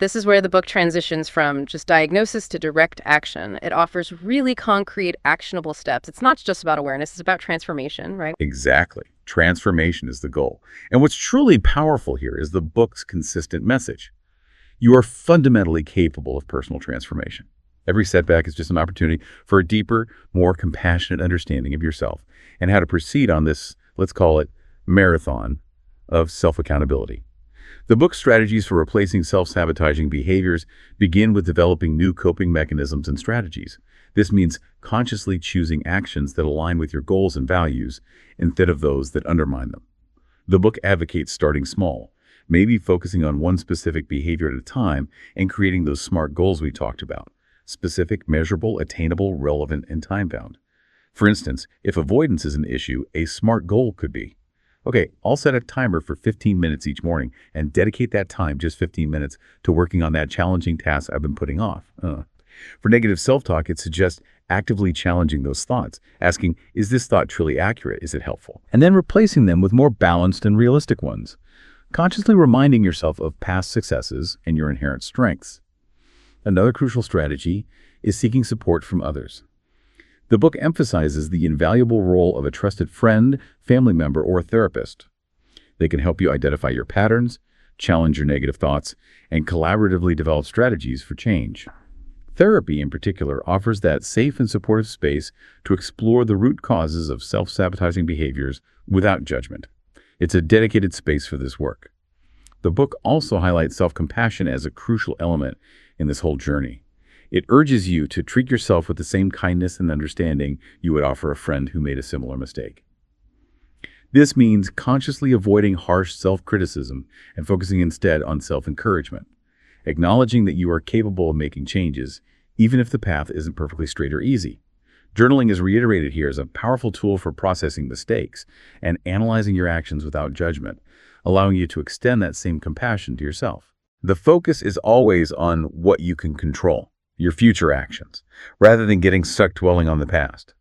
This is where the book transitions from just diagnosis to direct action. It offers really concrete, actionable steps. It's not just about awareness, it's about transformation, right? Exactly. Transformation is the goal. And what's truly powerful here is the book's consistent message. You are fundamentally capable of personal transformation. Every setback is just an opportunity for a deeper, more compassionate understanding of yourself and how to proceed on this, let's call it, marathon of self-accountability. The book's strategies for replacing self-sabotaging behaviors begin with developing new coping mechanisms and strategies. This means consciously choosing actions that align with your goals and values instead of those that undermine them. The book advocates starting small, maybe focusing on one specific behavior at a time and creating those SMART goals we talked about: specific, measurable, attainable, relevant, and time-bound. For instance, if avoidance is an issue, a SMART goal could be, okay, I'll set a timer for 15 minutes each morning and dedicate that time, just 15 minutes, to working on that challenging task I've been putting off. For negative self-talk, it suggests actively challenging those thoughts, asking, is this thought truly accurate? Is it helpful? And then replacing them with more balanced and realistic ones, consciously reminding yourself of past successes and your inherent strengths. Another crucial strategy is seeking support from others. The book emphasizes the invaluable role of a trusted friend, family member, or a therapist. They can help you identify your patterns, challenge your negative thoughts, and collaboratively develop strategies for change. Therapy, in particular, offers that safe and supportive space to explore the root causes of self-sabotaging behaviors without judgment. It's a dedicated space for this work. The book also highlights self-compassion as a crucial element in this whole journey. It urges you to treat yourself with the same kindness and understanding you would offer a friend who made a similar mistake. This means consciously avoiding harsh self-criticism and focusing instead on self-encouragement, acknowledging that you are capable of making changes, even if the path isn't perfectly straight or easy. Journaling is reiterated here as a powerful tool for processing mistakes and analyzing your actions without judgment, allowing you to extend that same compassion to yourself. The focus is always on what you can control, your future actions, rather than getting stuck dwelling on the past.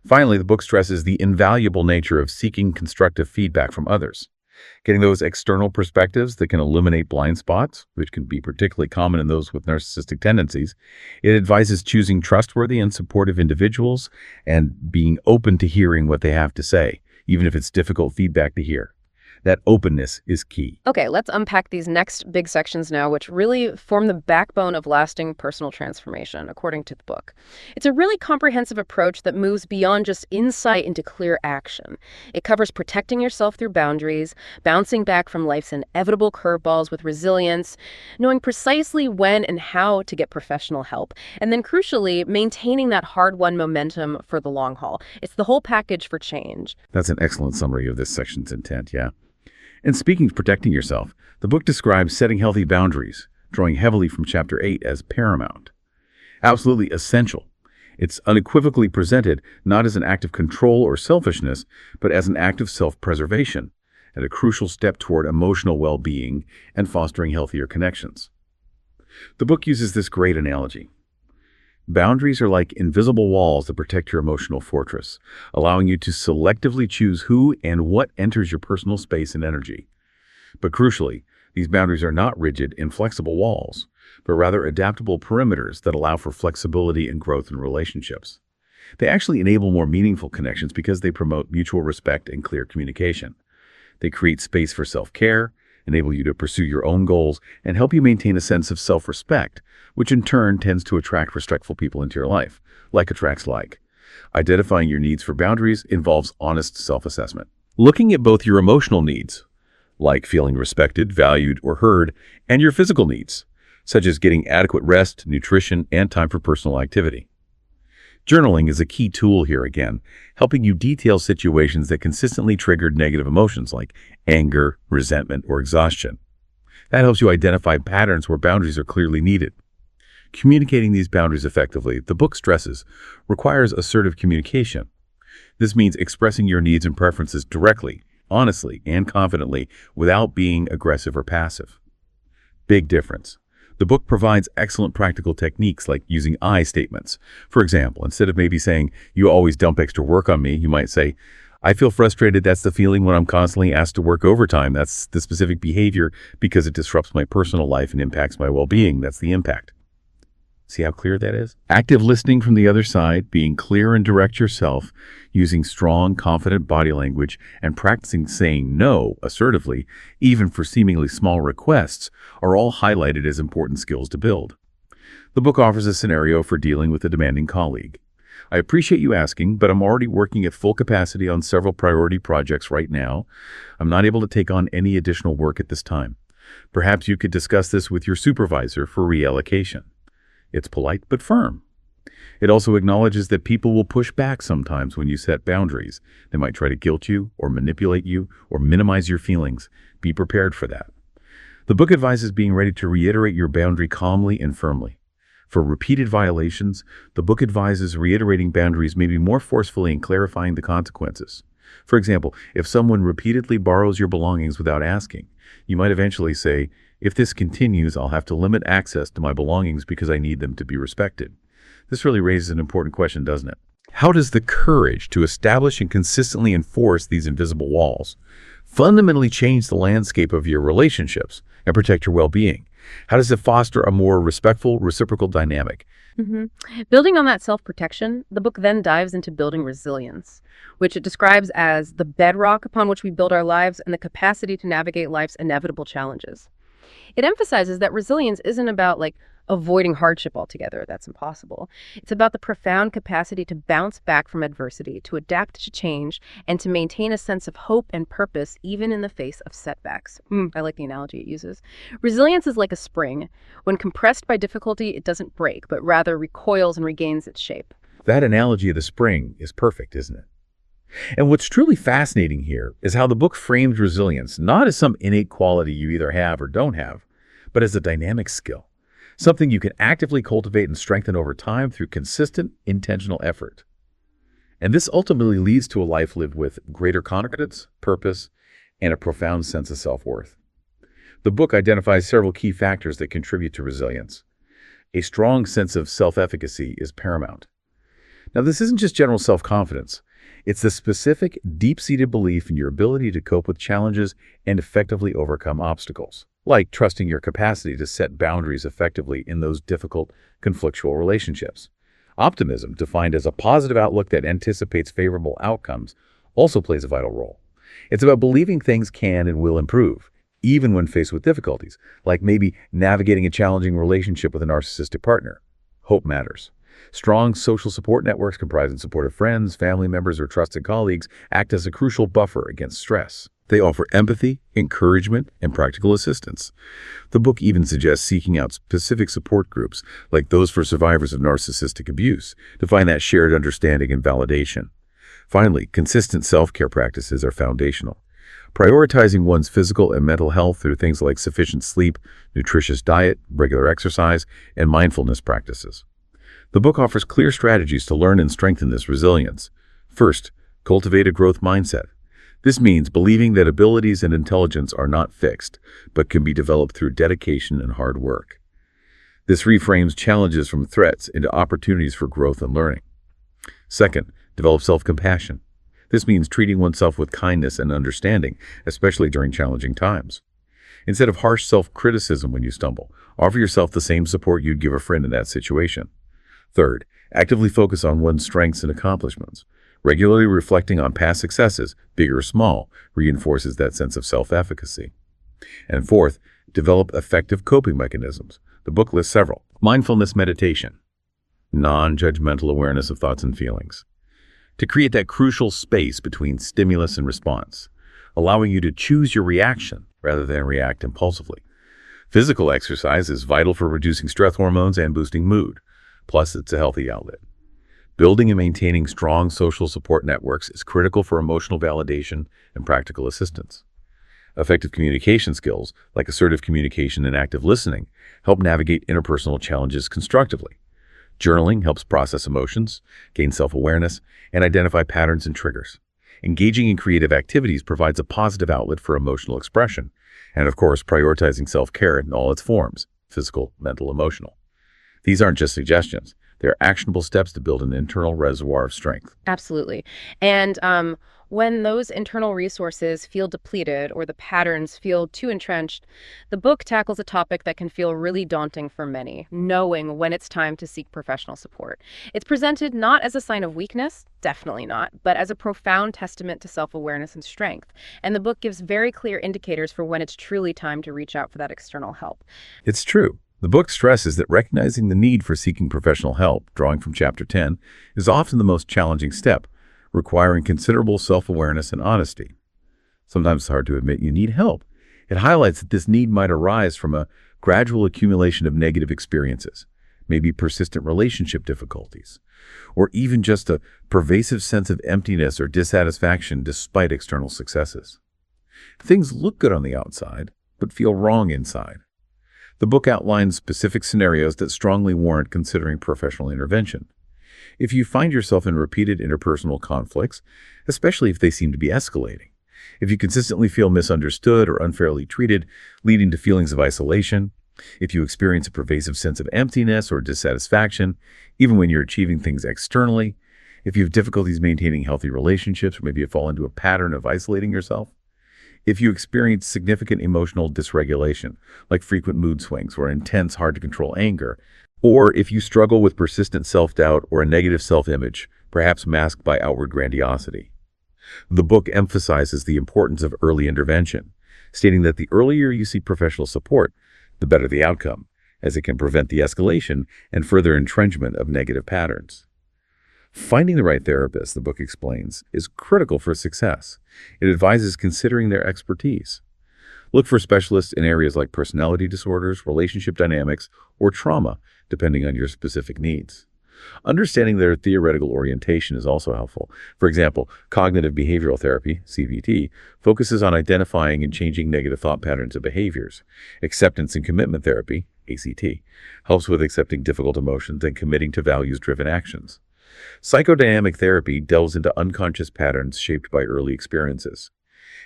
Finally, the book stresses the invaluable nature of seeking constructive feedback from others. Getting those external perspectives that can illuminate blind spots, which can be particularly common in those with narcissistic tendencies. It advises choosing trustworthy and supportive individuals and being open to hearing what they have to say, even if it's difficult feedback to hear. That openness is key. Okay, let's unpack these next big sections now, which really form the backbone of lasting personal transformation, according to the book. It's a really comprehensive approach that moves beyond just insight into clear action. It covers protecting yourself through boundaries, bouncing back from life's inevitable curveballs with resilience, knowing precisely when and how to get professional help, and then crucially, maintaining that hard-won momentum for the long haul. It's the whole package for change. That's an excellent summary of this section's intent, yeah. And speaking of protecting yourself, the book describes setting healthy boundaries, drawing heavily from Chapter 8 as paramount. Absolutely essential. It's unequivocally presented not as an act of control or selfishness, but as an act of self-preservation and a crucial step toward emotional well-being and fostering healthier connections. The book uses this great analogy. Boundaries are like invisible walls that protect your emotional fortress, allowing you to selectively choose who and what enters your personal space and energy. But crucially, these boundaries are not rigid, inflexible walls, but rather adaptable perimeters that allow for flexibility and growth in relationships. They actually enable more meaningful connections because they promote mutual respect and clear communication. They create space for self-care, enable you to pursue your own goals, and help you maintain a sense of self-respect, which in turn tends to attract respectful people into your life. Like attracts like. Identifying your needs for boundaries involves honest self-assessment. Looking at both your emotional needs, like feeling respected, valued, or heard, and your physical needs, such as getting adequate rest, nutrition, and time for personal activity. Journaling is a key tool here again, helping you detail situations that consistently triggered negative emotions like anger, resentment, or exhaustion. That helps you identify patterns where boundaries are clearly needed. Communicating these boundaries effectively, the book stresses, requires assertive communication. This means expressing your needs and preferences directly, honestly, and confidently without being aggressive or passive. Big difference. The book provides excellent practical techniques like using I statements. For example, instead of maybe saying, "You always dump extra work on me," you might say, "I feel frustrated. That's the feeling when I'm constantly asked to work overtime. That's the specific behavior because it disrupts my personal life and impacts my well-being. That's the impact." See how clear that is? Active listening from the other side, being clear and direct yourself, using strong, confident body language, and practicing saying no assertively, even for seemingly small requests, are all highlighted as important skills to build. The book offers a scenario for dealing with a demanding colleague. I appreciate you asking, but I'm already working at full capacity on several priority projects right now. I'm not able to take on any additional work at this time. Perhaps you could discuss this with your supervisor for reallocation. It's polite but firm. It also acknowledges that people will push back sometimes when you set boundaries. They might try to guilt you or manipulate you or minimize your feelings. Be prepared for that. The book advises being ready to reiterate your boundary calmly and firmly. For repeated violations, the book advises reiterating boundaries maybe more forcefully and clarifying the consequences. For example, if someone repeatedly borrows your belongings without asking, you might eventually say, "If this continues, I'll have to limit access to my belongings because I need them to be respected." This really raises an important question, doesn't it? How does the courage to establish and consistently enforce these invisible walls fundamentally change the landscape of your relationships and protect your well-being? How does it foster a more respectful, reciprocal dynamic? Building on that self-protection, the book then dives into building resilience, which it describes as the bedrock upon which we build our lives and the capacity to navigate life's inevitable challenges. It emphasizes that resilience isn't about avoiding hardship altogether. That's impossible. It's about the profound capacity to bounce back from adversity, to adapt to change, and to maintain a sense of hope and purpose even in the face of setbacks. I like the analogy it uses. Resilience is like a spring. When compressed by difficulty, it doesn't break, but rather recoils and regains its shape. That analogy of the spring is perfect, isn't it? And what's truly fascinating here is how the book frames resilience not as some innate quality you either have or don't have, but as a dynamic skill, something you can actively cultivate and strengthen over time through consistent, intentional effort. And this ultimately leads to a life lived with greater confidence, purpose, and a profound sense of self-worth. The book identifies several key factors that contribute to resilience. A strong sense of self-efficacy is paramount. Now, this isn't just general self-confidence. It's the specific, deep-seated belief in your ability to cope with challenges and effectively overcome obstacles, like trusting your capacity to set boundaries effectively in those difficult, conflictual relationships. Optimism, defined as a positive outlook that anticipates favorable outcomes, also plays a vital role. It's about believing things can and will improve, even when faced with difficulties, like maybe navigating a challenging relationship with a narcissistic partner. Hope matters. Strong social support networks comprising supportive friends, family members, or trusted colleagues act as a crucial buffer against stress. They offer empathy, encouragement, and practical assistance. The book even suggests seeking out specific support groups, like those for survivors of narcissistic abuse, to find that shared understanding and validation. Finally, consistent self-care practices are foundational. Prioritizing one's physical and mental health through things like sufficient sleep, nutritious diet, regular exercise, and mindfulness practices. The book offers clear strategies to learn and strengthen this resilience. First, cultivate a growth mindset. This means believing that abilities and intelligence are not fixed, but can be developed through dedication and hard work. This reframes challenges from threats into opportunities for growth and learning. Second, develop self-compassion. This means treating oneself with kindness and understanding, especially during challenging times. Instead of harsh self-criticism when you stumble, offer yourself the same support you'd give a friend in that situation. Third, actively focus on one's strengths and accomplishments. Regularly reflecting on past successes, big or small, reinforces that sense of self-efficacy. And fourth, develop effective coping mechanisms. The book lists several. Mindfulness meditation, non-judgmental awareness of thoughts and feelings, to create that crucial space between stimulus and response, allowing you to choose your reaction rather than react impulsively. Physical exercise is vital for reducing stress hormones and boosting mood. Plus, it's a healthy outlet. Building and maintaining strong social support networks is critical for emotional validation and practical assistance. Effective communication skills, like assertive communication and active listening, help navigate interpersonal challenges constructively. Journaling helps process emotions, gain self-awareness, and identify patterns and triggers. Engaging in creative activities provides a positive outlet for emotional expression. And of course, prioritizing self-care in all its forms, physical, mental, emotional. These aren't just suggestions. They're actionable steps to build an internal reservoir of strength. Absolutely. And when those internal resources feel depleted or the patterns feel too entrenched, the book tackles a topic that can feel really daunting for many, knowing when it's time to seek professional support. It's presented not as a sign of weakness, definitely not, but as a profound testament to self-awareness and strength. And the book gives very clear indicators for when it's truly time to reach out for that external help. It's true. The book stresses that recognizing the need for seeking professional help, drawing from Chapter 10, is often the most challenging step, requiring considerable self-awareness and honesty. Sometimes it's hard to admit you need help. It highlights that this need might arise from a gradual accumulation of negative experiences, maybe persistent relationship difficulties, or even just a pervasive sense of emptiness or dissatisfaction despite external successes. Things look good on the outside, but feel wrong inside. The book outlines specific scenarios that strongly warrant considering professional intervention. If you find yourself in repeated interpersonal conflicts, especially if they seem to be escalating, if you consistently feel misunderstood or unfairly treated, leading to feelings of isolation, if you experience a pervasive sense of emptiness or dissatisfaction, even when you're achieving things externally, if you have difficulties maintaining healthy relationships, or maybe you fall into a pattern of isolating yourself, if you experience significant emotional dysregulation, like frequent mood swings or intense, hard-to-control anger, or if you struggle with persistent self-doubt or a negative self-image, perhaps masked by outward grandiosity. The book emphasizes the importance of early intervention, stating that the earlier you seek professional support, the better the outcome, as it can prevent the escalation and further entrenchment of negative patterns. Finding the right therapist, the book explains, is critical for success. It advises considering their expertise. Look for specialists in areas like personality disorders, relationship dynamics, or trauma, depending on your specific needs. Understanding their theoretical orientation is also helpful. For example, cognitive behavioral therapy, CBT, focuses on identifying and changing negative thought patterns and behaviors. Acceptance and commitment therapy, ACT, helps with accepting difficult emotions and committing to values-driven actions. Psychodynamic therapy delves into unconscious patterns shaped by early experiences.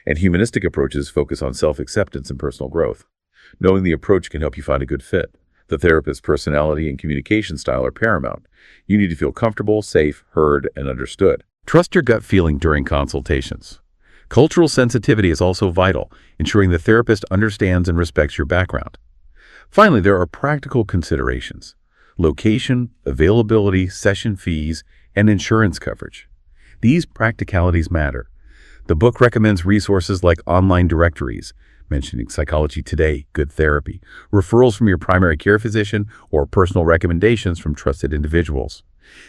And humanistic approaches focus on self-acceptance and personal growth. Knowing the approach can help you find a good fit. The therapist's personality and communication style are paramount. You need to feel comfortable, safe, heard, and understood. Trust your gut feeling during consultations. Cultural sensitivity is also vital, ensuring the therapist understands and respects your background. Finally, there are practical considerations: location, availability, session fees, and insurance coverage. These practicalities matter. The book recommends resources like online directories, mentioning Psychology Today, Good Therapy, referrals from your primary care physician, or personal recommendations from trusted individuals.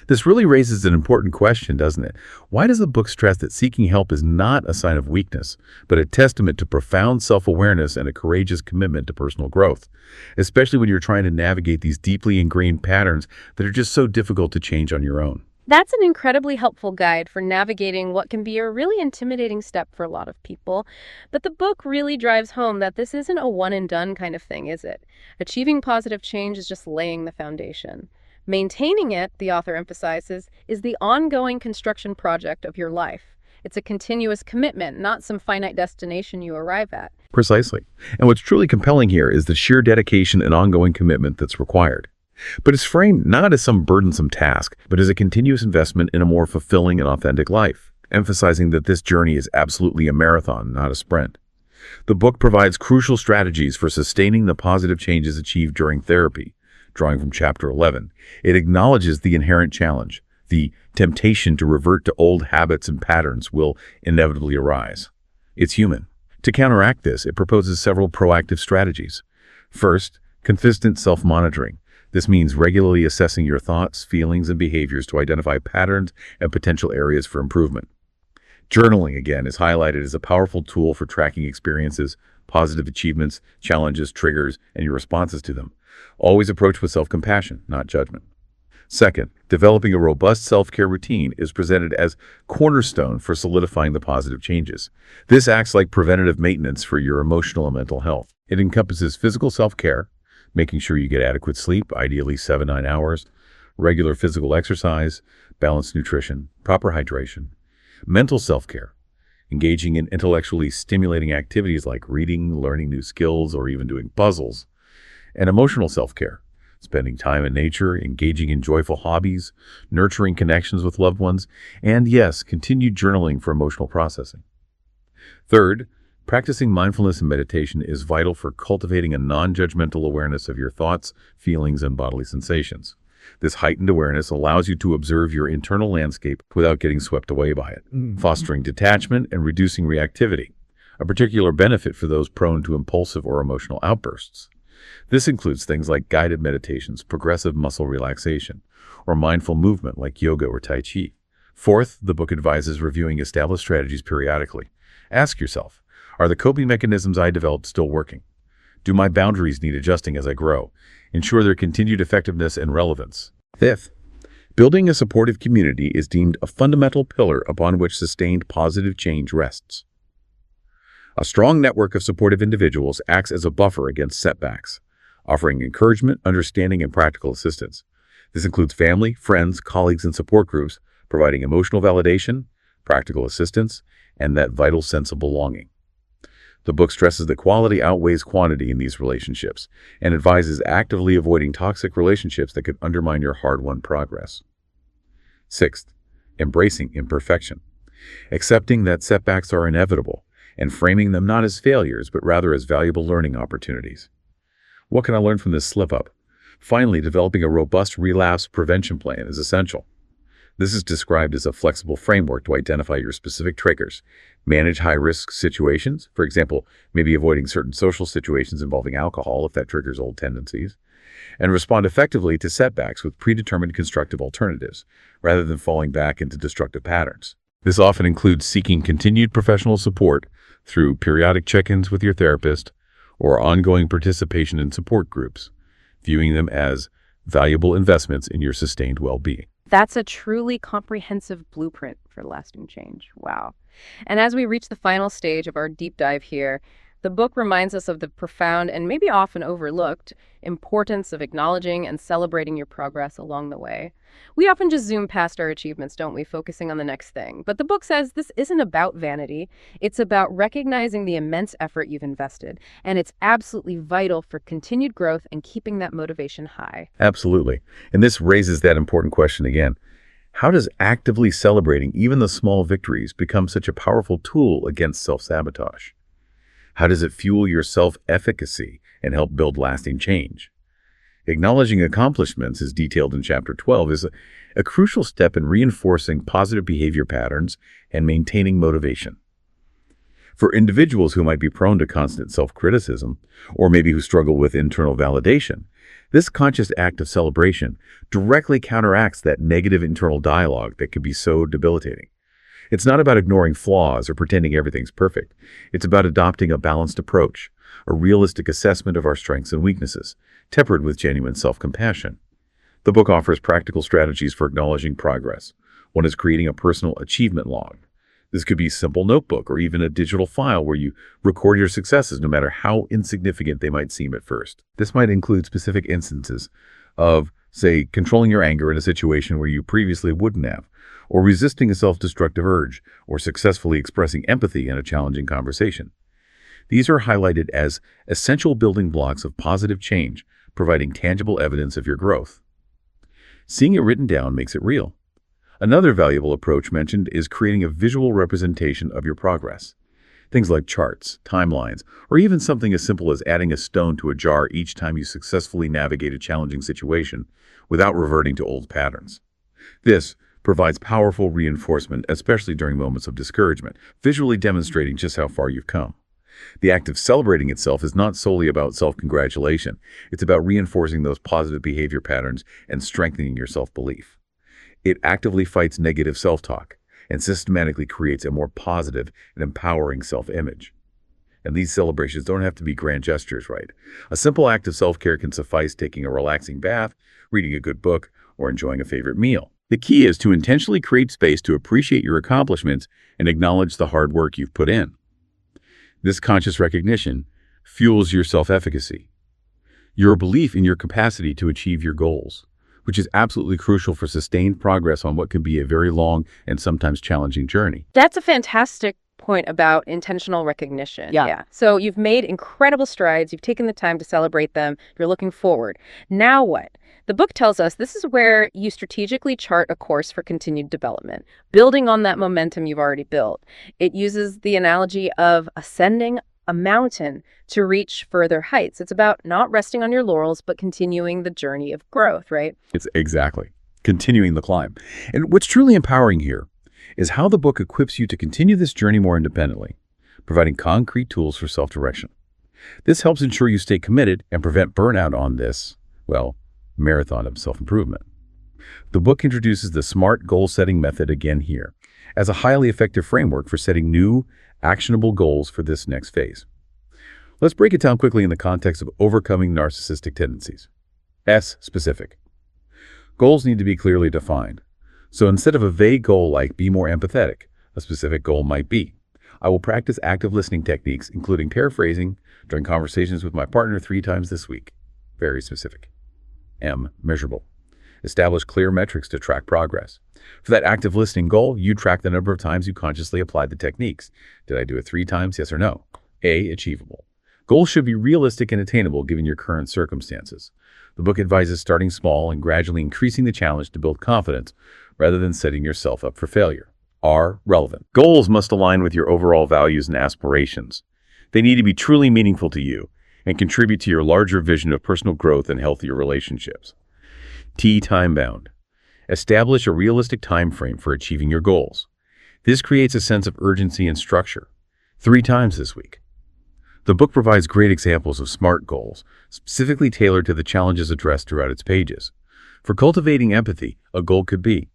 This really raises an important question, doesn't it? Why does the book stress that seeking help is not a sign of weakness, but a testament to profound self-awareness and a courageous commitment to personal growth, especially when you're trying to navigate these deeply ingrained patterns that are just so difficult to change on your own? That's an incredibly helpful guide for navigating what can be a really intimidating step for a lot of people. But the book really drives home that this isn't a one-and-done kind of thing, is it? Achieving positive change is just laying the foundation. Maintaining it, the author emphasizes, is the ongoing construction project of your life. It's a continuous commitment, not some finite destination you arrive at. Precisely. And what's truly compelling here is the sheer dedication and ongoing commitment that's required. But it's framed not as some burdensome task, but as a continuous investment in a more fulfilling and authentic life, emphasizing that this journey is absolutely a marathon, not a sprint. The book provides crucial strategies for sustaining the positive changes achieved during therapy. Drawing from Chapter 11, it acknowledges the inherent challenge. The temptation to revert to old habits and patterns will inevitably arise. It's human. To counteract this, it proposes several proactive strategies. First, consistent self-monitoring. This means regularly assessing your thoughts, feelings, and behaviors to identify patterns and potential areas for improvement. Journaling, again, is highlighted as a powerful tool for tracking experiences, positive achievements, challenges, triggers, and your responses to them. Always approach with self-compassion, not judgment. Second, developing a robust self-care routine is presented as cornerstone for solidifying the positive changes. This acts like preventative maintenance for your emotional and mental health. It encompasses physical self-care, making sure you get adequate sleep, ideally 7-9 hours, regular physical exercise, balanced nutrition, proper hydration. Mental self-care, engaging in intellectually stimulating activities like reading, learning new skills, or even doing puzzles. And emotional self-care, spending time in nature, engaging in joyful hobbies, nurturing connections with loved ones, and yes, continued journaling for emotional processing. Third, practicing mindfulness and meditation is vital for cultivating a non-judgmental awareness of your thoughts, feelings, and bodily sensations. This heightened awareness allows you to observe your internal landscape without getting swept away by it, fostering detachment and reducing reactivity, a particular benefit for those prone to impulsive or emotional outbursts. This includes things like guided meditations, progressive muscle relaxation, or mindful movement like yoga or tai chi. Fourth, the book advises reviewing established strategies periodically. Ask yourself, are the coping mechanisms I developed still working? Do my boundaries need adjusting as I grow? Ensure their continued effectiveness and relevance. Fifth, building a supportive community is deemed a fundamental pillar upon which sustained positive change rests. A strong network of supportive individuals acts as a buffer against setbacks, offering encouragement, understanding, and practical assistance. This includes family, friends, colleagues, and support groups, providing emotional validation, practical assistance, and that vital sense of belonging. The book stresses that quality outweighs quantity in these relationships and advises actively avoiding toxic relationships that could undermine your hard-won progress. Sixth, embracing imperfection. Accepting that setbacks are inevitable and framing them not as failures, but rather as valuable learning opportunities. What can I learn from this slip-up? Finally, developing a robust relapse prevention plan is essential. This is described as a flexible framework to identify your specific triggers, manage high-risk situations, for example, maybe avoiding certain social situations involving alcohol if that triggers old tendencies, and respond effectively to setbacks with predetermined constructive alternatives, rather than falling back into destructive patterns. This often includes seeking continued professional support through periodic check-ins with your therapist or ongoing participation in support groups, viewing them as valuable investments in your sustained well-being. That's a truly comprehensive blueprint for lasting change. Wow. And as we reach the final stage of our deep dive here, The book reminds us of the profound and maybe often overlooked importance of acknowledging and celebrating your progress along the way. We often just zoom past our achievements, don't we, focusing on the next thing. But the book says this isn't about vanity. It's about recognizing the immense effort you've invested, and it's absolutely vital for continued growth and keeping that motivation high. Absolutely. And this raises that important question again. How does actively celebrating even the small victories become such a powerful tool against self-sabotage? How does it fuel your self-efficacy and help build lasting change? Acknowledging accomplishments, as detailed in Chapter 12, is a crucial step in reinforcing positive behavior patterns and maintaining motivation. For individuals who might be prone to constant self-criticism, or maybe who struggle with internal validation, this conscious act of celebration directly counteracts that negative internal dialogue that can be so debilitating. It's not about ignoring flaws or pretending everything's perfect. It's about adopting a balanced approach, a realistic assessment of our strengths and weaknesses, tempered with genuine self-compassion. The book offers practical strategies for acknowledging progress. One is creating a personal achievement log. This could be a simple notebook or even a digital file where you record your successes no matter how insignificant they might seem at first. This might include specific instances of, say, controlling your anger in a situation where you previously wouldn't have, or resisting a self-destructive urge, or successfully expressing empathy in a challenging conversation. These are highlighted as essential building blocks of positive change, providing tangible evidence of your growth. Seeing it written down makes it real. Another valuable approach mentioned is creating a visual representation of your progress. Things like charts, timelines, or even something as simple as adding a stone to a jar each time you successfully navigate a challenging situation without reverting to old patterns. This provides powerful reinforcement, especially during moments of discouragement, visually demonstrating just how far you've come. The act of celebrating itself is not solely about self-congratulation. It's about reinforcing those positive behavior patterns and strengthening your self-belief. It actively fights negative self-talk and systematically creates a more positive and empowering self-image. And these celebrations don't have to be grand gestures, right? A simple act of self-care can suffice, taking a relaxing bath, reading a good book, or enjoying a favorite meal. The key is to intentionally create space to appreciate your accomplishments and acknowledge the hard work you've put in. This conscious recognition fuels your self-efficacy, your belief in your capacity to achieve your goals, which is absolutely crucial for sustained progress on what can be a very long and sometimes challenging journey. That's a fantastic point about intentional recognition. Yeah. So you've made incredible strides. You've taken the time to celebrate them. You're looking forward. Now what? The book tells us this is where you strategically chart a course for continued development, building on that momentum you've already built. It uses the analogy of ascending a mountain to reach further heights. It's about not resting on your laurels, but continuing the journey of growth, right? It's exactly continuing the climb. And what's truly empowering here is how the book equips you to continue this journey more independently, providing concrete tools for self-direction. This helps ensure you stay committed and prevent burnout on this, well, marathon of self-improvement. The book introduces the SMART goal-setting method again here as a highly effective framework for setting new, actionable goals for this next phase. Let's break it down quickly in the context of overcoming narcissistic tendencies. S, specific. Goals need to be clearly defined. So instead of a vague goal like be more empathetic, a specific goal might be, I will practice active listening techniques, including paraphrasing during conversations with my partner 3 times this week. Very specific. M, measurable. Establish clear metrics to track progress. For that active listening goal, you track the number of times you consciously applied the techniques. Did I do it 3 times? Yes or no? A, achievable. Goals should be realistic and attainable given your current circumstances. The book advises starting small and gradually increasing the challenge to build confidence rather than setting yourself up for failure. R, relevant. Goals must align with your overall values and aspirations. They need to be truly meaningful to you and contribute to your larger vision of personal growth and healthier relationships. T, time-bound. Establish a realistic time frame for achieving your goals. This creates a sense of urgency and structure. 3 times this week. The book provides great examples of SMART goals, specifically tailored to the challenges addressed throughout its pages. For cultivating empathy, a goal could be,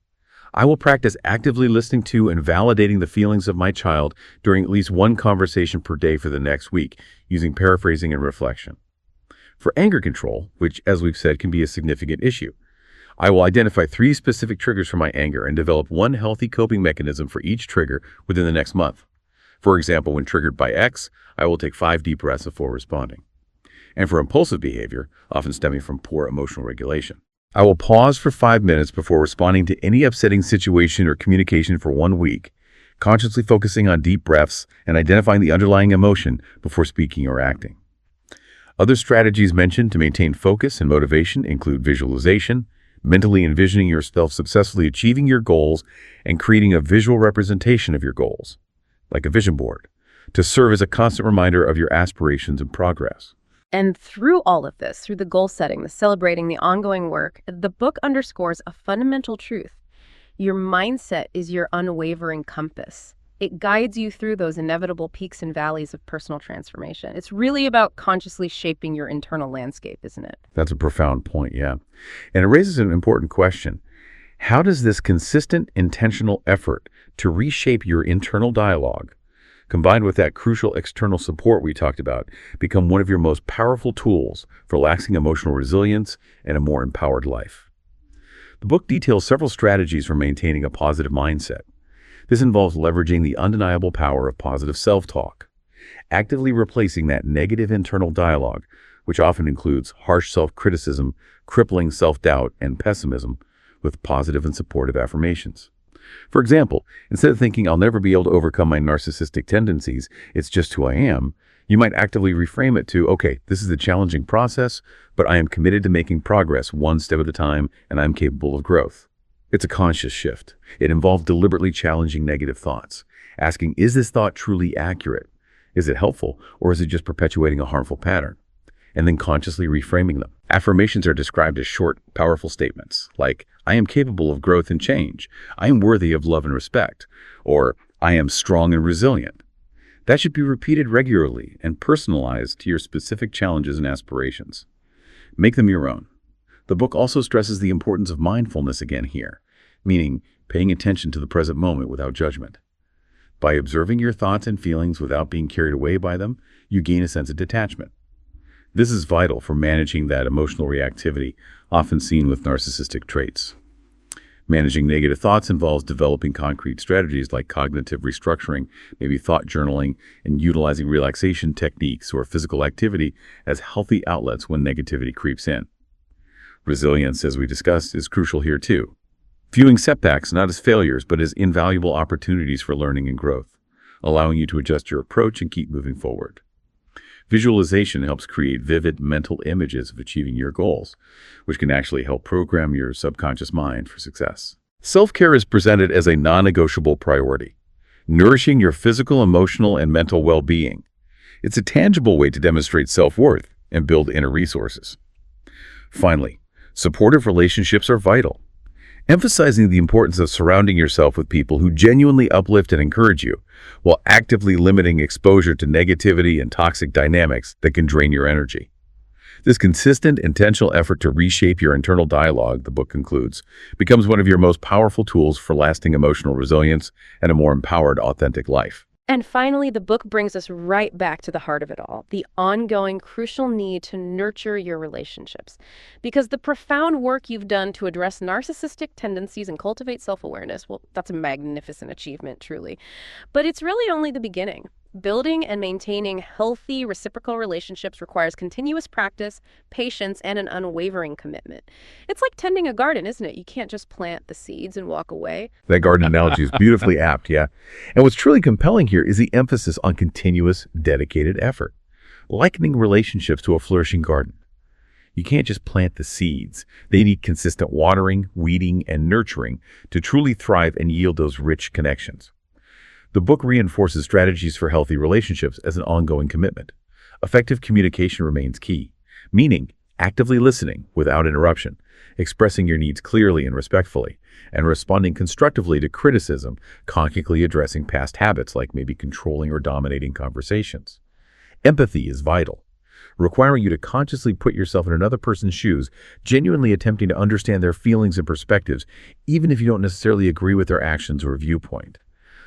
I will practice actively listening to and validating the feelings of my child during at least 1 conversation per day for the next week, using paraphrasing and reflection. For anger control, which, as we've said, can be a significant issue, I will identify 3 specific triggers for my anger and develop 1 healthy coping mechanism for each trigger within the next month. For example, when triggered by X, I will take 5 deep breaths before responding. And for impulsive behavior, often stemming from poor emotional regulation, I will pause for 5 minutes before responding to any upsetting situation or communication for 1 week, consciously focusing on deep breaths and identifying the underlying emotion before speaking or acting. Other strategies mentioned to maintain focus and motivation include visualization, mentally envisioning yourself successfully achieving your goals, and creating a visual representation of your goals, like a vision board, to serve as a constant reminder of your aspirations and progress. And through all of this, through the goal setting, the celebrating, the ongoing work, the book underscores a fundamental truth. Your mindset is your unwavering compass. It guides you through those inevitable peaks and valleys of personal transformation. It's really about consciously shaping your internal landscape, isn't it? That's a profound point, yeah. And it raises an important question. How does this consistent, intentional effort to reshape your internal dialogue, combined with that crucial external support we talked about, become one of your most powerful tools for lasting emotional resilience and a more empowered life? The book details several strategies for maintaining a positive mindset. This involves leveraging the undeniable power of positive self-talk, actively replacing that negative internal dialogue, which often includes harsh self-criticism, crippling self-doubt, and pessimism, with positive and supportive affirmations. For example, instead of thinking I'll never be able to overcome my narcissistic tendencies, it's just who I am, you might actively reframe it to, okay, this is a challenging process, but I am committed to making progress one step at a time, and I'm capable of growth. It's a conscious shift. It involves deliberately challenging negative thoughts, asking, is this thought truly accurate? Is it helpful, or is it just perpetuating a harmful pattern? And then consciously reframing them. Affirmations are described as short, powerful statements, like, I am capable of growth and change. I am worthy of love and respect. Or, I am strong and resilient. That should be repeated regularly and personalized to your specific challenges and aspirations. Make them your own. The book also stresses the importance of mindfulness again here, meaning paying attention to the present moment without judgment. By observing your thoughts and feelings without being carried away by them, you gain a sense of detachment. This is vital for managing that emotional reactivity often seen with narcissistic traits. Managing negative thoughts involves developing concrete strategies like cognitive restructuring, maybe thought journaling, and utilizing relaxation techniques or physical activity as healthy outlets when negativity creeps in. Resilience, as we discussed, is crucial here too. Viewing setbacks not as failures, but as invaluable opportunities for learning and growth, allowing you to adjust your approach and keep moving forward. Visualization helps create vivid mental images of achieving your goals, which can actually help program your subconscious mind for success. Self-care is presented as a non-negotiable priority, nourishing your physical, emotional, and mental well-being. It's a tangible way to demonstrate self-worth and build inner resources. Finally, supportive relationships are vital. Emphasizing the importance of surrounding yourself with people who genuinely uplift and encourage you, while actively limiting exposure to negativity and toxic dynamics that can drain your energy. This consistent, intentional effort to reshape your internal dialogue, the book concludes, becomes one of your most powerful tools for lasting emotional resilience and a more empowered, authentic life. And finally, the book brings us right back to the heart of it all, the ongoing crucial need to nurture your relationships. Because the profound work you've done to address narcissistic tendencies and cultivate self-awareness, well, that's a magnificent achievement, truly. But it's really only the beginning. Building and maintaining healthy reciprocal relationships requires continuous practice, patience, and an unwavering commitment. It's like tending a garden, isn't it? You can't just plant the seeds and walk away. That garden analogy is beautifully apt, yeah. And what's truly compelling here is the emphasis on continuous, dedicated effort, likening relationships to a flourishing garden. You can't just plant the seeds. They need consistent watering, weeding, and nurturing to truly thrive and yield those rich connections. The book reinforces strategies for healthy relationships as an ongoing commitment. Effective communication remains key, meaning actively listening without interruption, expressing your needs clearly and respectfully, and responding constructively to criticism, consciously addressing past habits like maybe controlling or dominating conversations. Empathy is vital, requiring you to consciously put yourself in another person's shoes, genuinely attempting to understand their feelings and perspectives, even if you don't necessarily agree with their actions or viewpoint.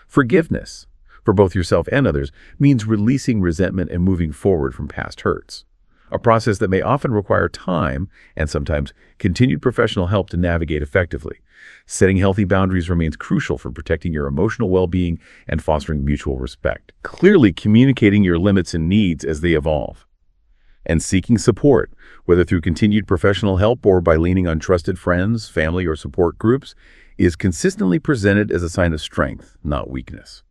Forgiveness, for both yourself and others, means releasing resentment and moving forward from past hurts. a process that may often require time and sometimes continued professional help to navigate effectively. Setting healthy boundaries remains crucial for protecting your emotional well-being and fostering mutual respect. Clearly communicating your limits and needs as they evolve. And seeking support, whether through continued professional help or by leaning on trusted friends, family, or support groups, is consistently presented as a sign of strength, not weakness.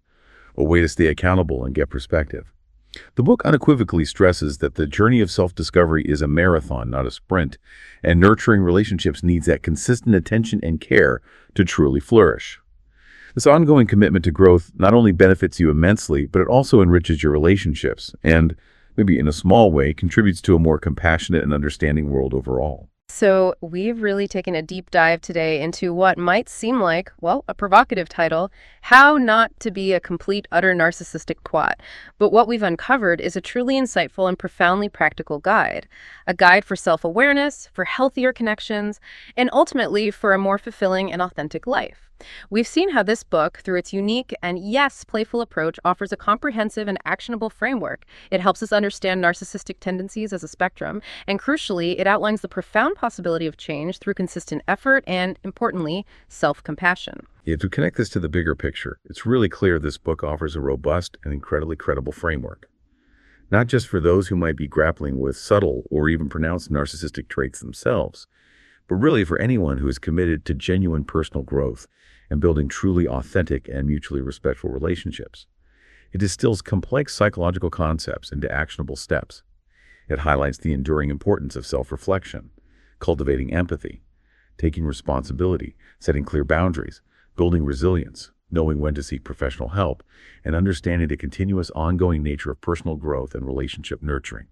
A way to stay accountable and get perspective. The book unequivocally stresses that the journey of self-discovery is a marathon, not a sprint, and nurturing relationships needs that consistent attention and care to truly flourish. This ongoing commitment to growth not only benefits you immensely, but it also enriches your relationships and, maybe in a small way, contributes to a more compassionate and understanding world overall. So we've really taken a deep dive today into what might seem like, well, a provocative title, How Not to Be a Complete Utter Narcissistic Twat. But what we've uncovered is a truly insightful and profoundly practical guide. A guide for self-awareness, for healthier connections, and ultimately for a more fulfilling and authentic life. We've seen how this book, through its unique and, yes, playful approach, offers a comprehensive and actionable framework. It helps us understand narcissistic tendencies as a spectrum, and crucially, it outlines the profound possibility of change through consistent effort and, importantly, self-compassion. Yeah, to connect this to the bigger picture, it's really clear this book offers a robust and incredibly credible framework. Not just for those who might be grappling with subtle or even pronounced narcissistic traits themselves, but really for anyone who is committed to genuine personal growth and building truly authentic and mutually respectful relationships. It distills complex psychological concepts into actionable steps. It highlights the enduring importance of self-reflection, cultivating empathy, taking responsibility, setting clear boundaries, building resilience, knowing when to seek professional help, and understanding the continuous ongoing nature of personal growth and relationship nurturing.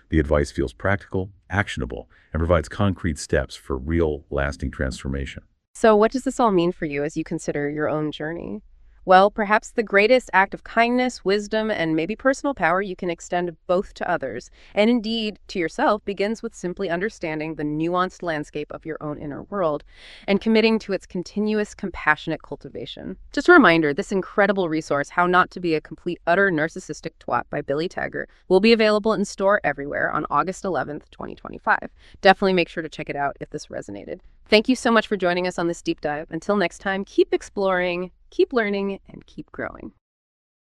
The advice feels practical, actionable, and provides concrete steps for real, lasting transformation. So what does this all mean for you as you consider your own journey? Well, perhaps the greatest act of kindness, wisdom, and maybe personal power you can extend both to others, and indeed to yourself, begins with simply understanding the nuanced landscape of your own inner world and committing to its continuous, compassionate cultivation. Just a reminder, this incredible resource, How Not to Be a Complete Utter Narcissistic Twat by Billy Taggert, will be available in store everywhere on August 11th, 2025. Definitely make sure to check it out if this resonated. Thank you so much for joining us on this deep dive. Until next time, keep exploring, keep learning, and keep growing.